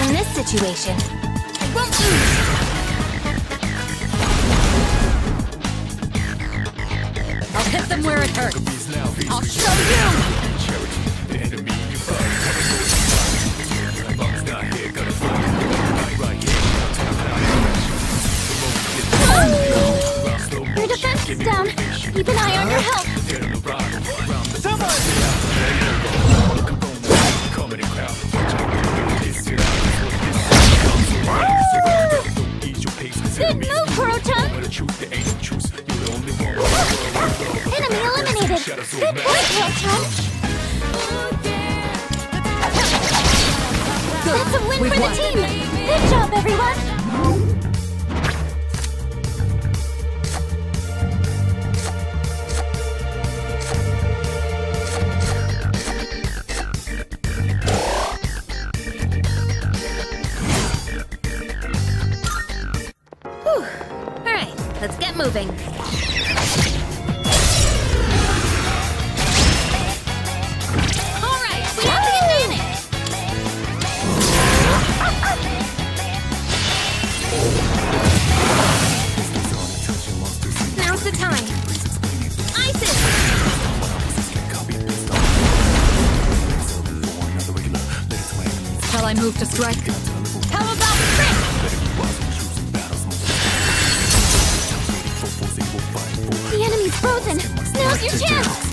In this situation, I won't lose! I'll hit them where it hurts. I'll show you! Your defense is down. Keep an eye on your health. Good move, Koro-chan! Enemy eliminated! Good point, Koro-chan! That's a win for the team! Good job, everyone! Whew. Alright, let's get moving. Alright, we have the advantage! Now's the time. Isis! Shall I move to strike? How about Frick? The enemy's frozen! Now's your chance!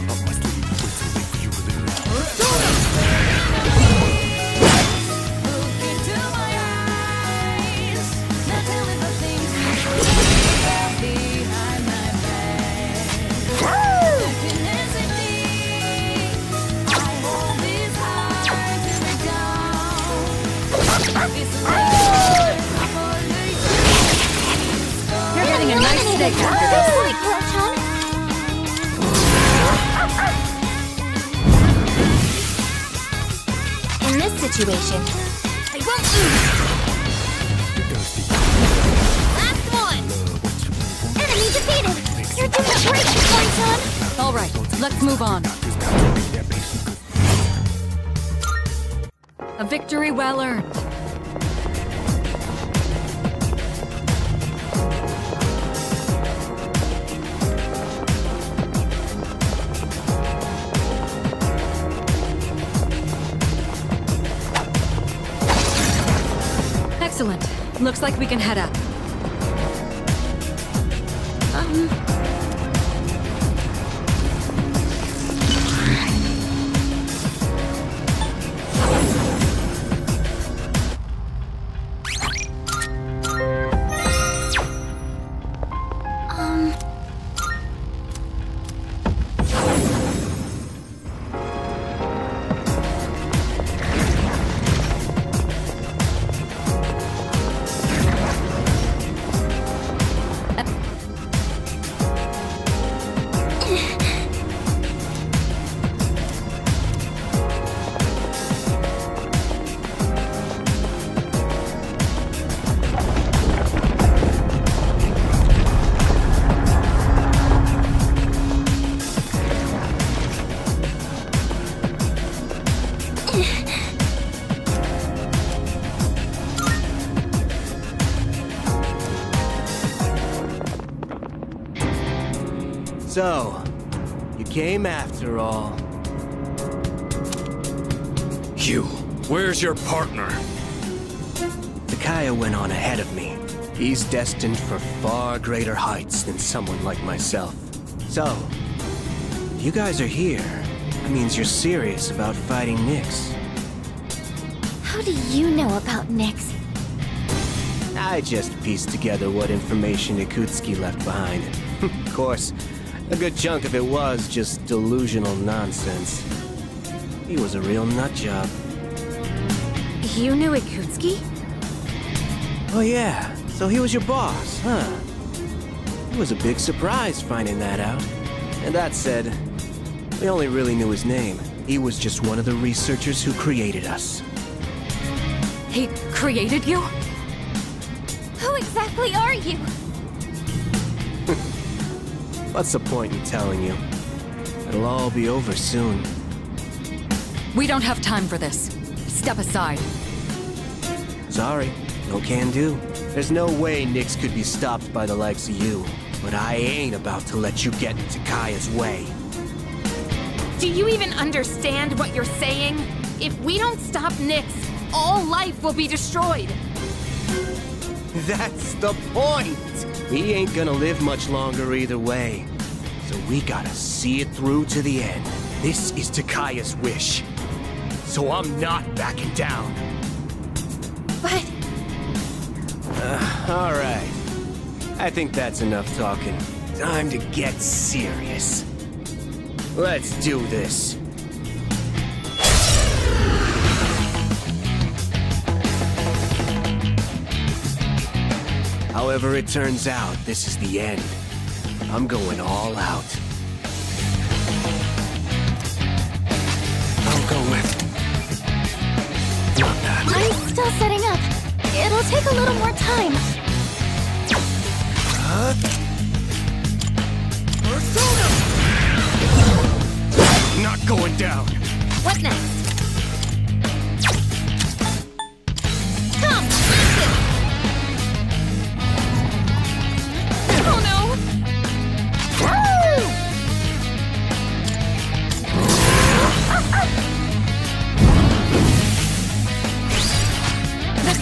You're getting a nice steak after this. Good point, Kuro-chan. In this situation, I won't lose! Last one! Enemy defeated! You're doing great, Kuro-chan! All right, let's move on. A victory well earned. Excellent. Looks like we can head up. So, you came after all. Hugh, where's your partner? Takaya went on ahead of me. He's destined for far greater heights than someone like myself. So, you guys are here. That means you're serious about fighting Nyx. How do you know about Nyx? I just pieced together what information Ikutsuki left behind. Of course, a good chunk of it was just delusional nonsense. He was a real nutjob. You knew Ikutsuki? Oh yeah, so he was your boss, huh? It was a big surprise finding that out. And that said, we only really knew his name. He was just one of the researchers who created us. He created you? Who exactly are you? What's the point in telling you? It'll all be over soon. We don't have time for this. Step aside. Sorry, no can do. There's no way Nyx could be stopped by the likes of you. But I ain't about to let you get in Takaya's way. Do you even understand what you're saying? If we don't stop Nyx, all life will be destroyed. That's the point! He ain't gonna live much longer either way. So we gotta see it through to the end. This is Takaya's wish. So I'm not backing down. But... Alright. I think that's enough talking. Time to get serious. Let's do this. However it turns out, this is the end. I'm going all out. I'll go with... not that. I'm still setting up. It'll take a little more time. Persona! Not going down. What next?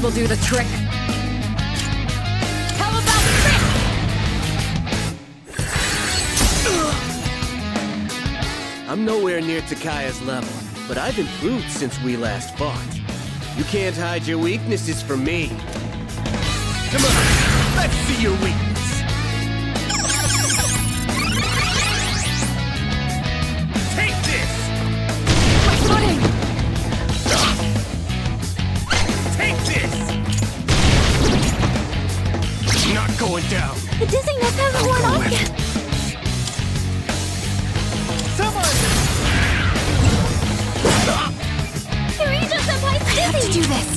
Will do the trick. How about trick? I'm nowhere near Takaya's level, but I've improved since we last fought. You can't hide your weaknesses from me. Come on, let's see your weakness. Take this! My footing! Not going down. The dizziness hasn't worn off yet. Someone! Kirija-senpai's dizzy! I have to do this.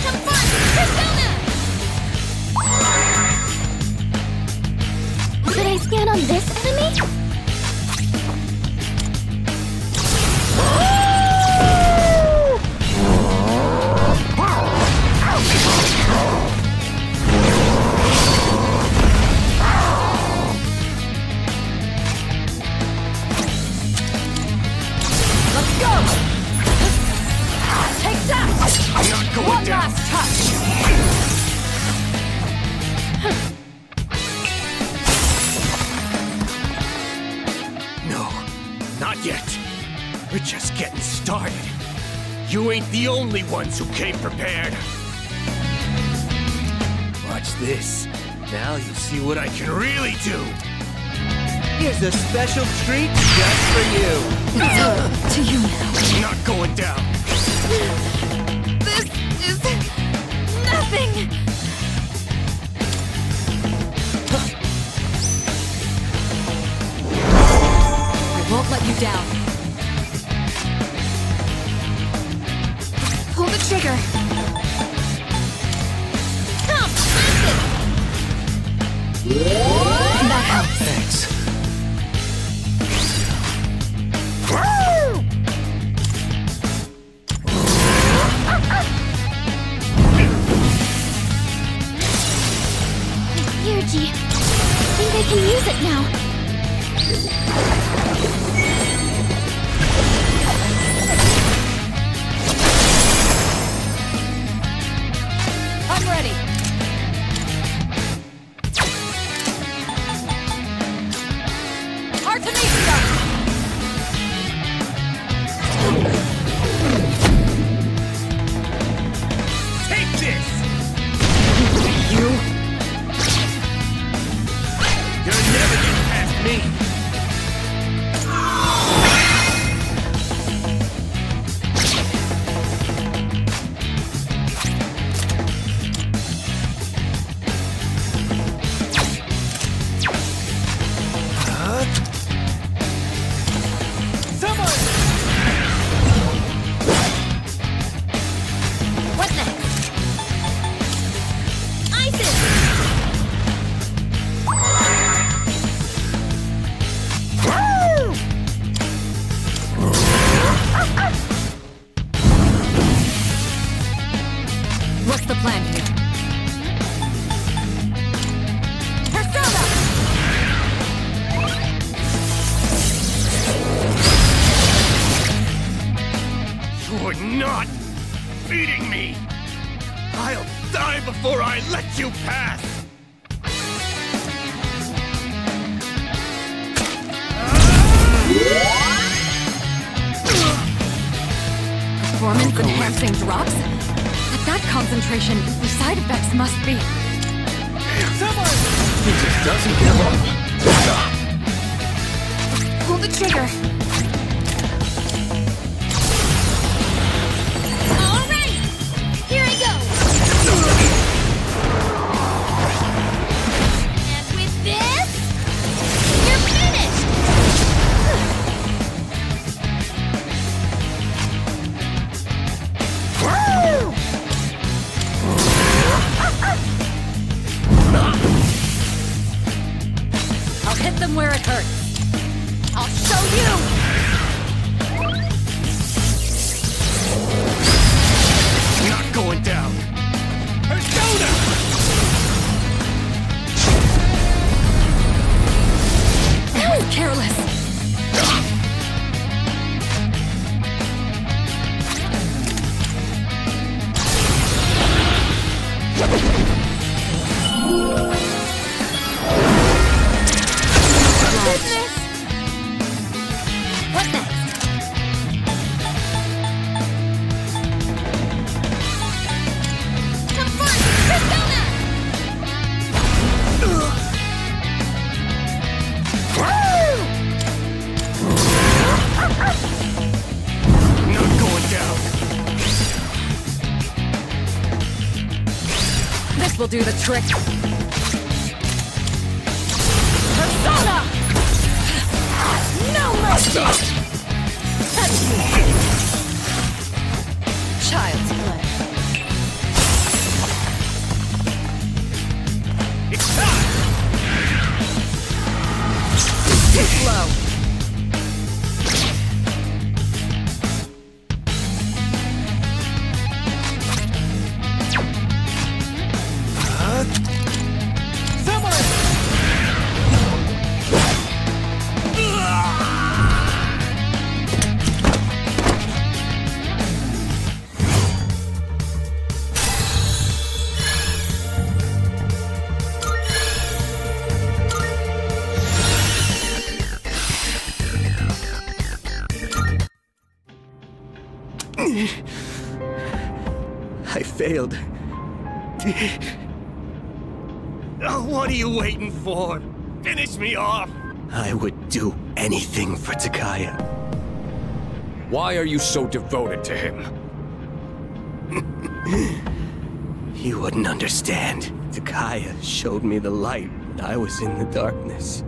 Have fun! Persona! Should I scan on this enemy? We're just getting started. You ain't the only ones who came prepared. Watch this. Now you'll see what I can really do. Here's a special treat just for you. It's up to you now. Not going down. This is nothing. I won't let you down. Pull the trigger. Come, That helps. Thanks. Here, G. I think I can use it now. I'm ready. Artemisia! Take this! You? You're never getting past me! What next? Isis! What's the plan here? Persona! You're not beating me! I'll die before I let you pass! Performance-enhancing drops? At that concentration, the side effects must be... He just doesn't give up. Pull the trigger. All right! Here I go! hurts. I'll show you! Not going down. Persona! That was careless. What next? Confront Persona! Not going down. This will do the trick. Persona! No mercy! Child's play. It's time! Too slow. I failed. Oh, what are you waiting for? Finish me off! I would do anything for Takaya. Why are you so devoted to him? You wouldn't understand. Takaya showed me the light when I was in the darkness.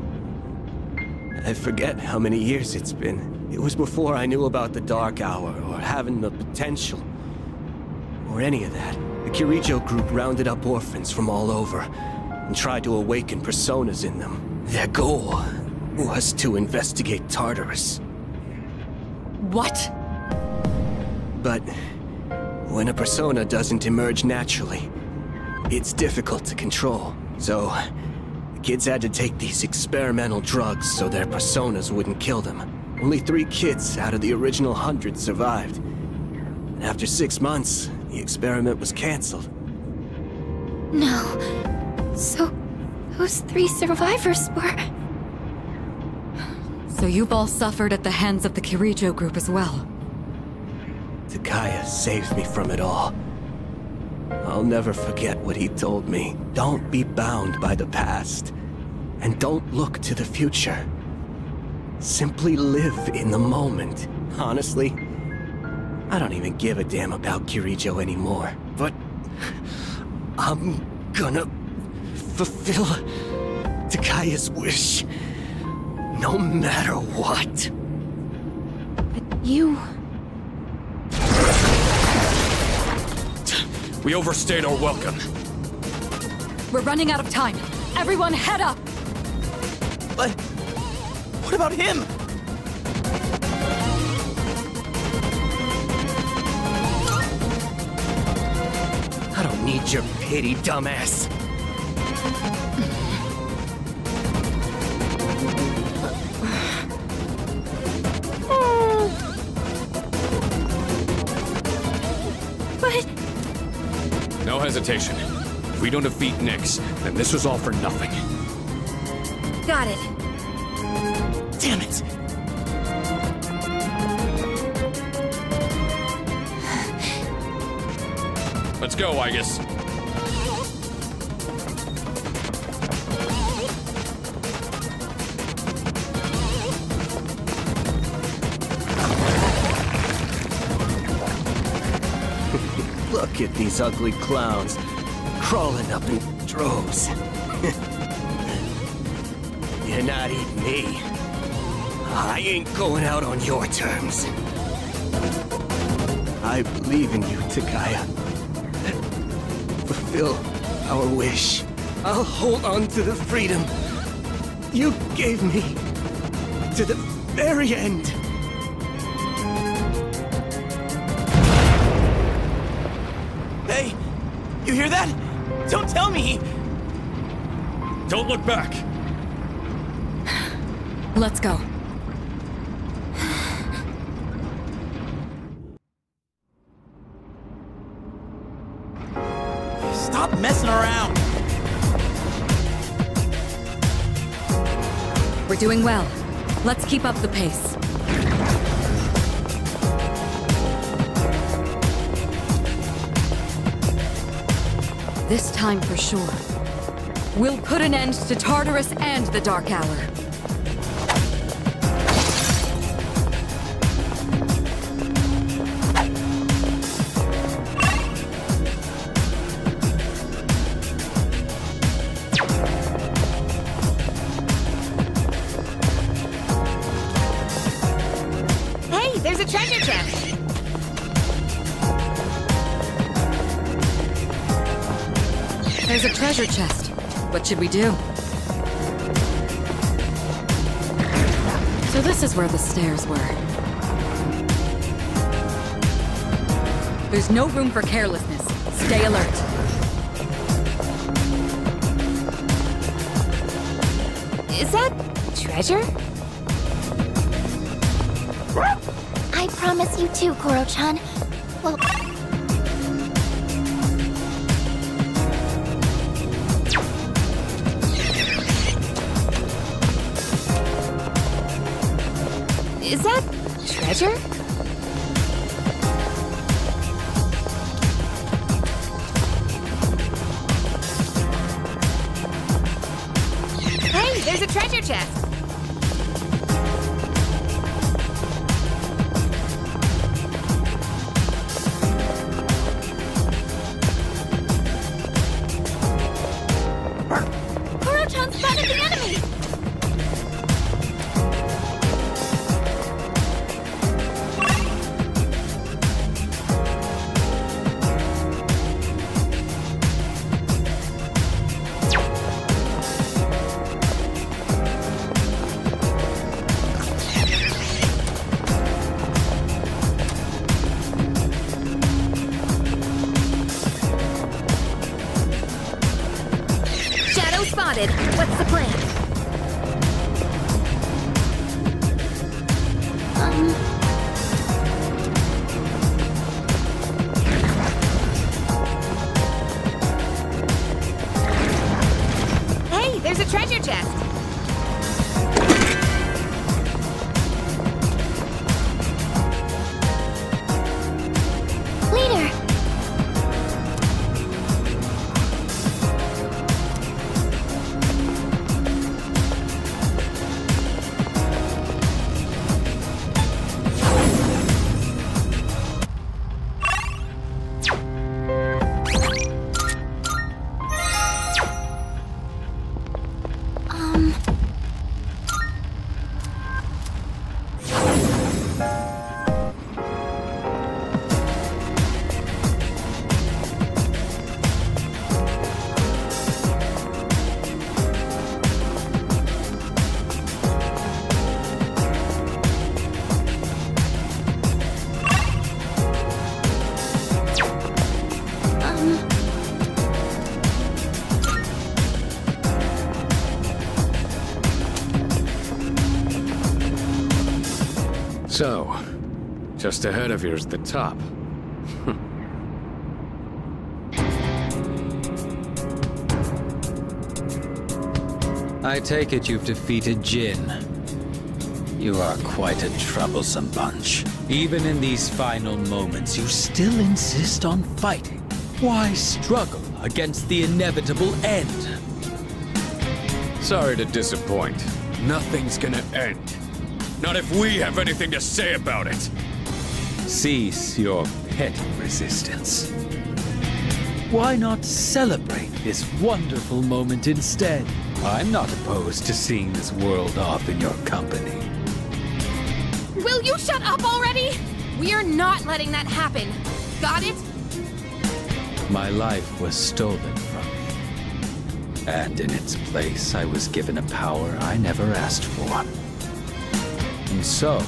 I forget how many years it's been. It was before I knew about the Dark Hour, or having the potential, or any of that. The Kirijo group rounded up orphans from all over, and tried to awaken personas in them. Their goal was to investigate Tartarus. What? But when a persona doesn't emerge naturally, it's difficult to control. So, the kids had to take these experimental drugs so their personas wouldn't kill them. Only 3 kids out of the original 100 survived. And after 6 months, the experiment was canceled. No. So, those 3 survivors were... So you've all suffered at the hands of the Kirijo group as well. Takaya saved me from it all. I'll never forget what he told me. Don't be bound by the past. And don't look to the future. Simply live in the moment. Honestly, I don't even give a damn about Kirijo anymore. But I'm gonna fulfill Takaya's wish. No matter what. But you... We overstayed our welcome. We're running out of time. Everyone head up! But... what about him? I don't need your pity, dumbass. But... No hesitation. If we don't defeat Nyx, then this was all for nothing. Got it. Damn it! Let's go, Aigis. Look at these ugly clowns, crawling up in droves. You're not eating me. I ain't going out on your terms. I believe in you, Takaya. Fulfill our wish. I'll hold on to the freedom You gave me to the very end. Hey, you hear that? Don't tell me! Don't look back! Let's go. Stop messing around! We're doing well. Let's keep up the pace. This time for sure. We'll put an end to Tartarus and the Dark Hour. Hey, there's a treasure chest! There's a treasure chest. What should we do? So this is where the stairs were. There's no room for carelessness. Stay alert. Is that treasure? I promise you too, Koro-chan. Well... Is that treasure? Hey, there's a treasure chest! Koro-chan spotted the enemy! Shadow spotted. What's the plan? Hey, there's a treasure chest! Leader! So, just ahead of here's the top. I take it you've defeated Jin. You are quite a troublesome bunch. Even in these final moments, you still insist on fighting. Why struggle against the inevitable end? Sorry to disappoint. Nothing's gonna end. Not if we have anything to say about it. Cease your petty resistance. Why not celebrate this wonderful moment instead? I'm not opposed to seeing this world off in your company. Will you shut up already? We are not letting that happen. Got it? My life was stolen from me. And in its place, I was given a power I never asked for. And so,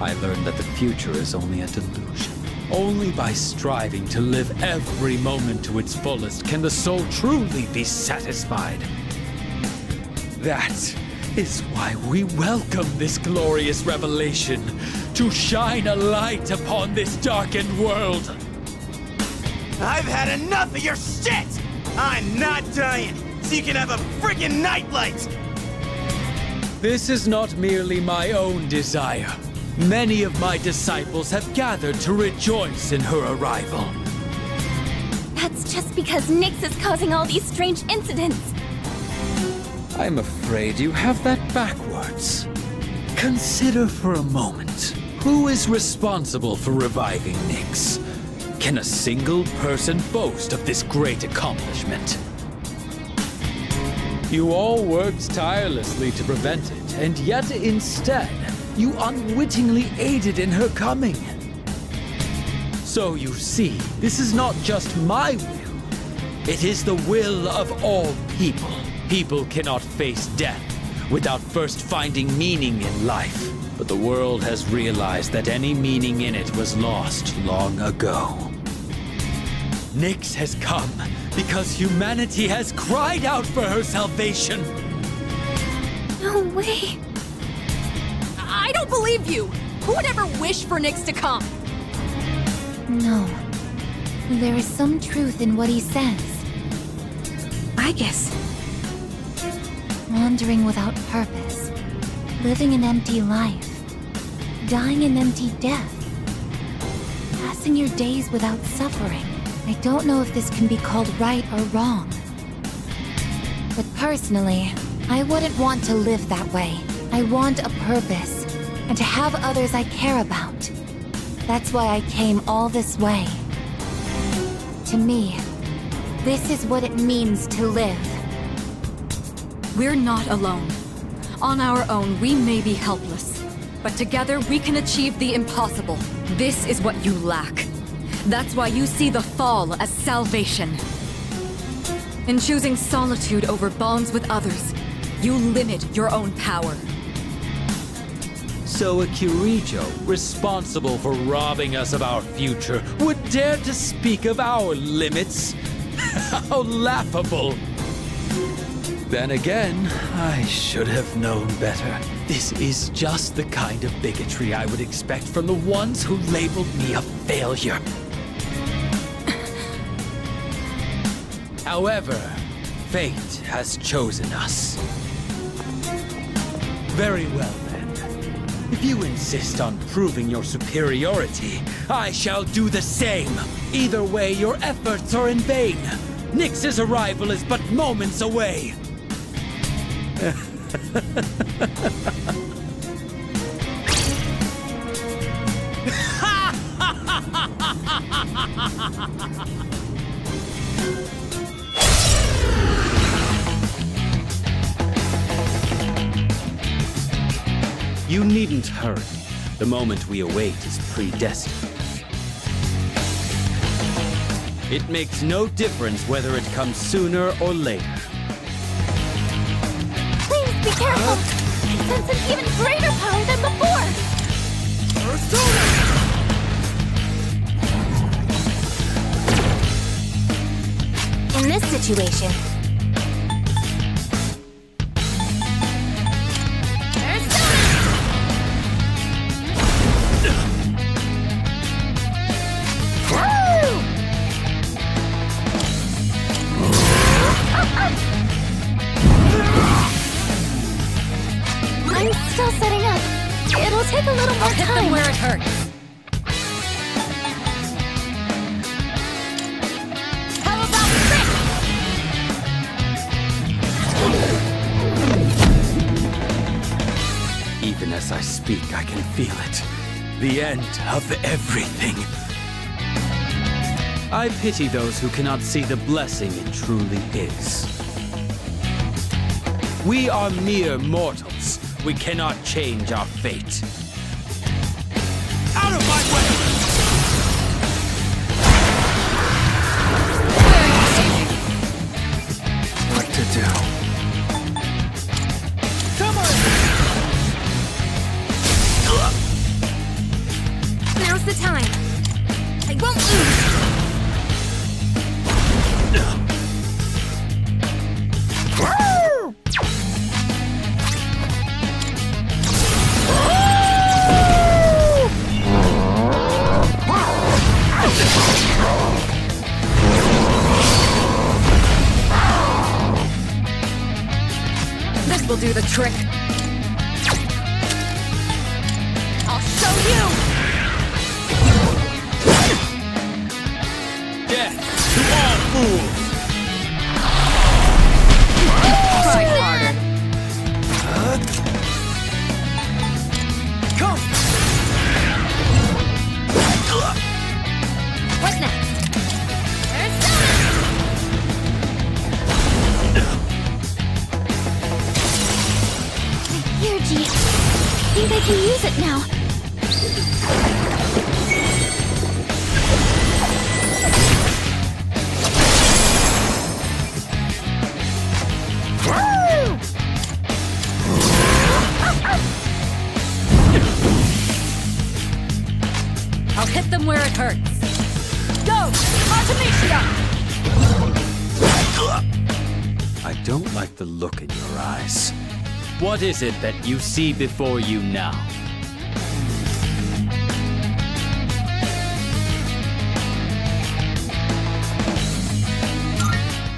I learned that the future is only a delusion. Only by striving to live every moment to its fullest can the soul truly be satisfied. That is why we welcome this glorious revelation, to shine a light upon this darkened world. I've had enough of your shit! I'm not dying, so you can have a friggin' nightlight! This is not merely my own desire. Many of my disciples have gathered to rejoice in her arrival. That's just because Nyx is causing all these strange incidents. I'm afraid you have that backwards. Consider for a moment, who is responsible for reviving Nyx? Can a single person boast of this great accomplishment? You all worked tirelessly to prevent it, and yet instead, you unwittingly aided in her coming. So you see, this is not just my will. It is the will of all people. People cannot face death without first finding meaning in life. But the world has realized that any meaning in it was lost long ago. Nyx has come because humanity has cried out for her salvation. No way. I don't believe you! Who would ever wish for Nyx to come? No. There is some truth in what he says. I guess. Wandering without purpose. Living an empty life. Dying an empty death. Passing your days without suffering. I don't know if this can be called right or wrong. But personally, I wouldn't want to live that way. I want a purpose, and to have others I care about. That's why I came all this way. To me, this is what it means to live. We're not alone. On our own, we may be helpless. But together, we can achieve the impossible. This is what you lack. That's why you see the fall as salvation. In choosing solitude over bonds with others, you limit your own power. So a Kirijo, responsible for robbing us of our future, would dare to speak of our limits? How laughable! Then again, I should have known better. This is just the kind of bigotry I would expect from the ones who labeled me a failure. However, fate has chosen us. Very well then. If you insist on proving your superiority, I shall do the same. Either way, your efforts are in vain. Nyx's arrival is but moments away. You needn't hurry. The moment we await is predestined. It makes no difference whether it comes sooner or later. Please be careful! I sense an even greater power than before! In this situation, I'm still setting up. It'll take a little more time. Hit them where it hurts. How about this? Even as I speak, I can feel it. The end of everything. I pity those who cannot see the blessing it truly is. We are mere mortals. We cannot change our fate. Out of my way! What did will do the trick. I'll show you! Death to all fools! Try harder. Come! What next? Here, G. I think I can use it now. I'll hit them where it hurts. Go! Artemisia! I don't like the look in your eyes. What is it that you see before you now?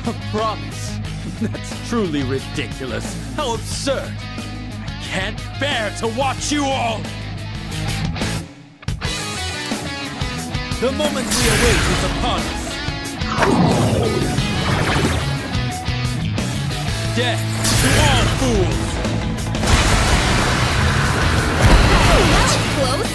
A promise? That's truly ridiculous. How absurd! I can't bear to watch you all! The moment we await is upon us. Death to all fools! That's close.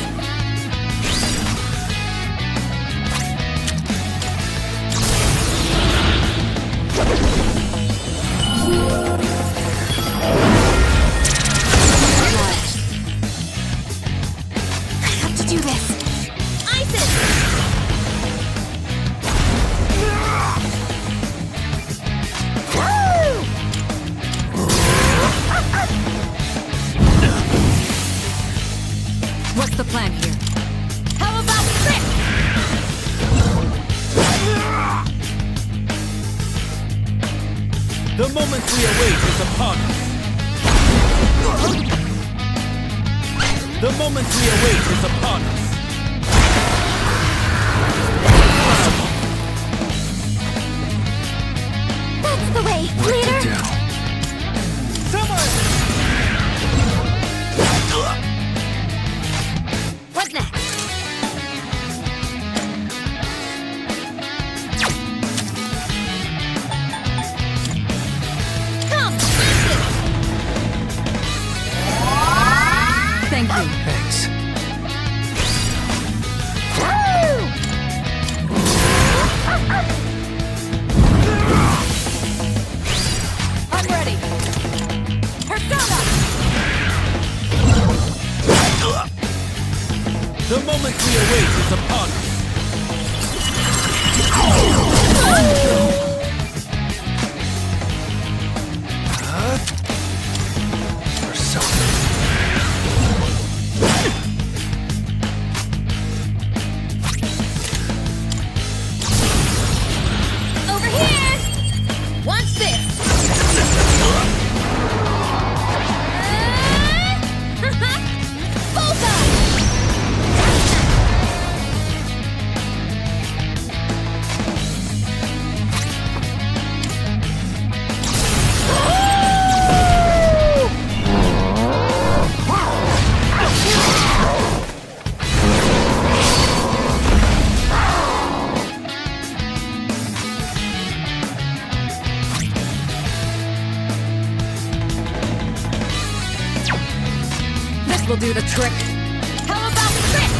I have to do this. Isis! What's the plan here? How about trick? The moment we await is upon us. The moment we await is upon us. That's the way, leader! What next? Come! Thank you. Thanks. I'm ready. Persona! The moment we await is upon us. Over here! Watch this! This will do the trick. How about trick?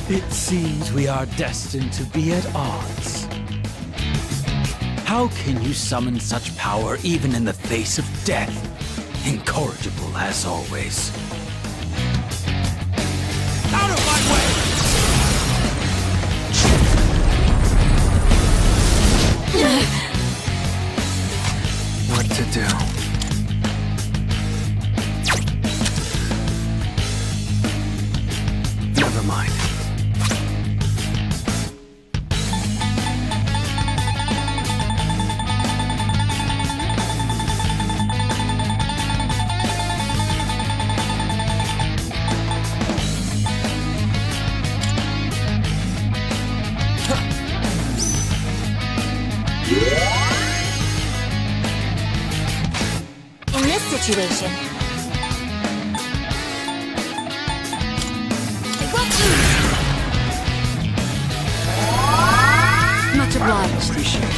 It seems we are destined to be at odds. How can you summon such power even in the face of death? Incorrigible as always. Out of my way! What to do? Never mind. situation. Much obliged. Appreciate it.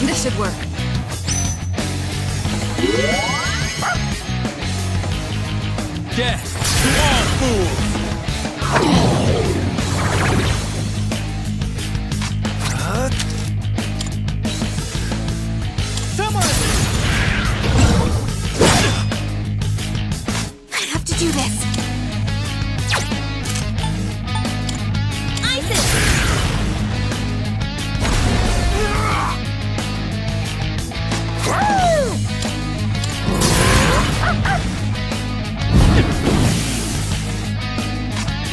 This should work. Death to all fools! I have to do this. Isis!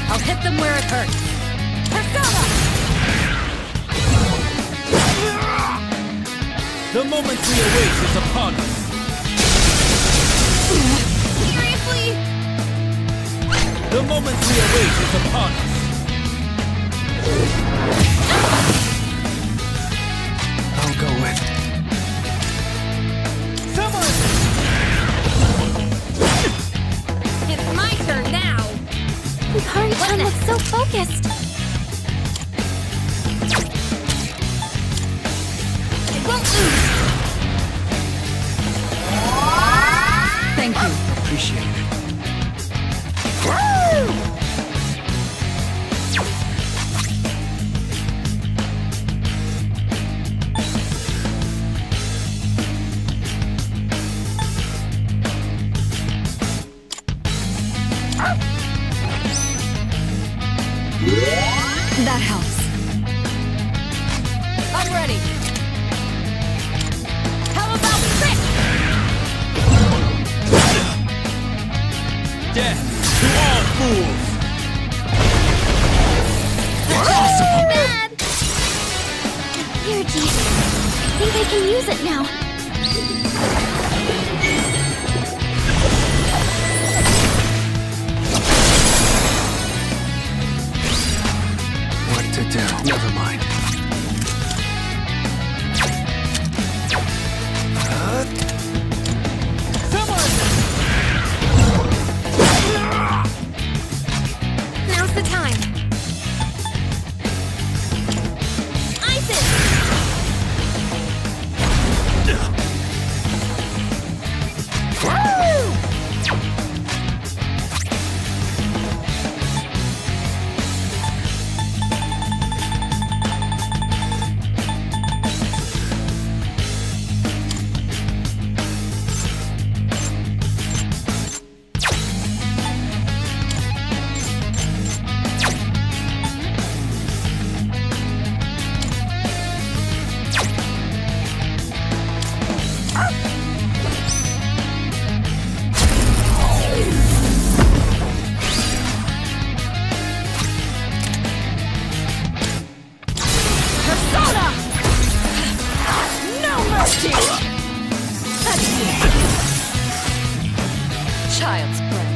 I'll hit them where it hurts. Persona! The moment we await is upon us. Seriously? The moment we await is upon us. I'll go with. It's my turn now. Hikari-chan looks so focused. It won't lose. Thank you. Appreciate it. That helps. I'm ready. How about trick? Death to all fools! Impossible! Bad! Here, G. I think I can use it now. What to do? Never mind. Now's the time. Isis! Persona! No mercy! Child's play.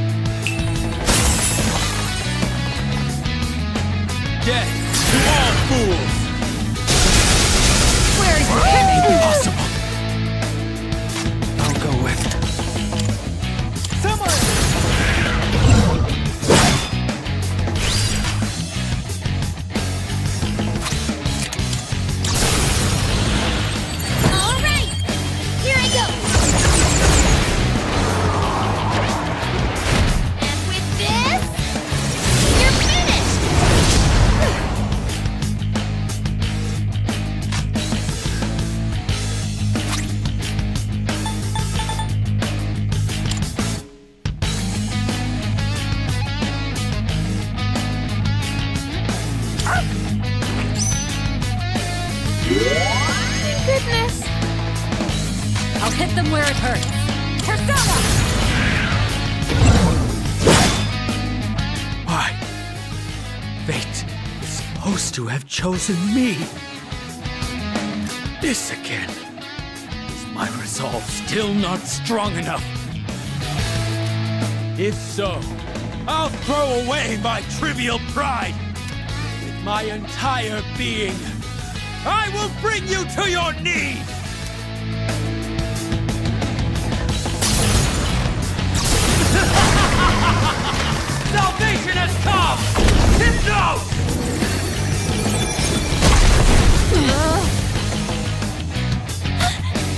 Death to all fools! Where are you heading? Impossible. I'll go with. All right! Here I go! And with this, you're finished! Goodness. I'll hit them where it hurts. Persona! Why? Fate is supposed to have chosen me. this again. Is my resolve still not strong enough? If so, I'll throw away my trivial pride. With my entire being, I will bring you to your knees! Salvation has come! Hypnos!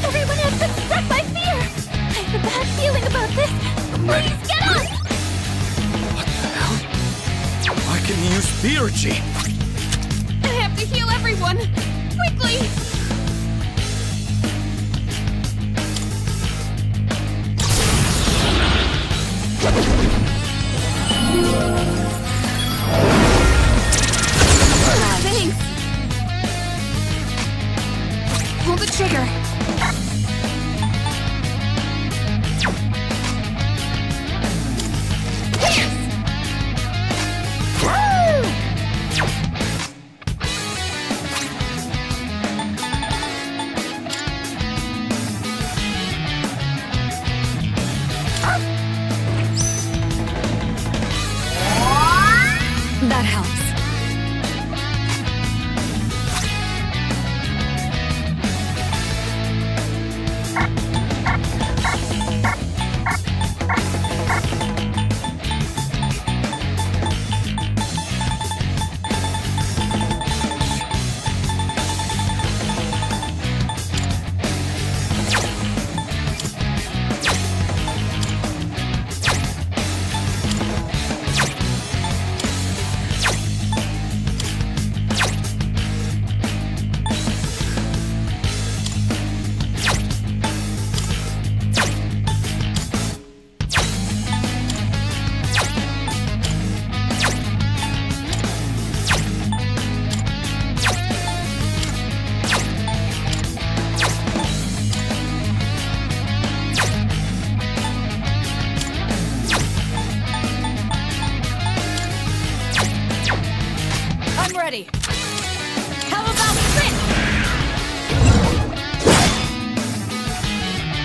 Everyone has been struck by fear! I have a bad feeling about this! Please get up! I can use Theurgy! I have to heal everyone! Quickly! Thanks! Pull the trigger! That helps.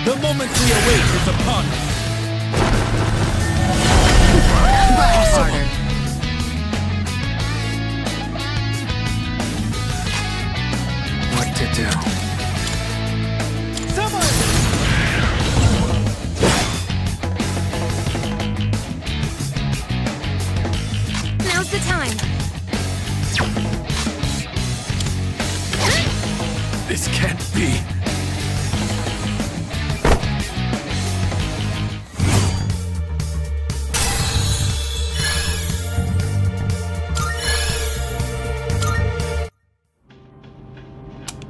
The moment we await is upon us. Harder. What to do? Now's the time. This can't be.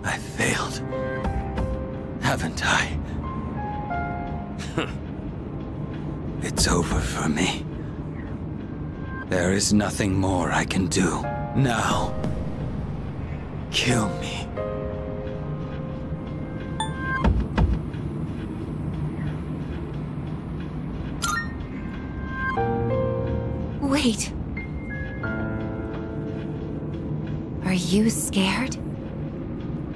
I failed. Haven't I? It's over for me. There is nothing more I can do. Now, kill me. Wait. Are you scared?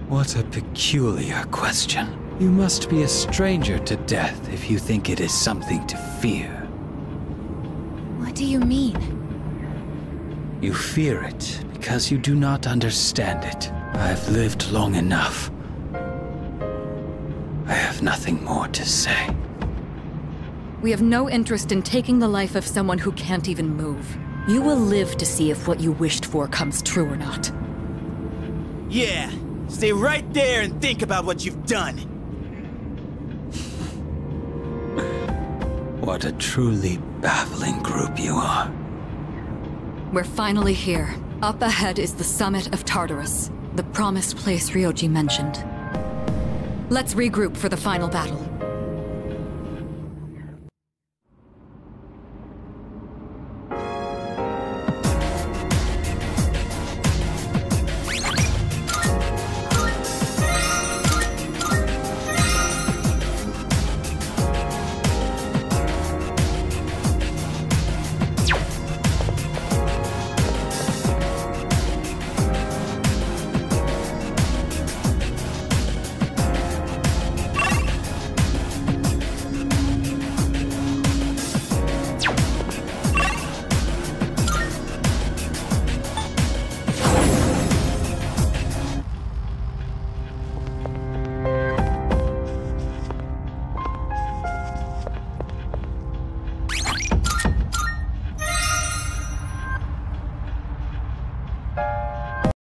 What a peculiar question. You must be a stranger to death if you think it is something to fear. What do you mean? You fear it because you do not understand it. I've lived long enough. I have nothing more to say. We have no interest in taking the life of someone who can't even move. You will live to see if what you wished for comes true or not. Yeah, stay right there and think about what you've done. What a truly baffling group you are. We're finally here. Up ahead is the summit of Tartarus, the promised place Ryoji mentioned. Let's regroup for the final battle.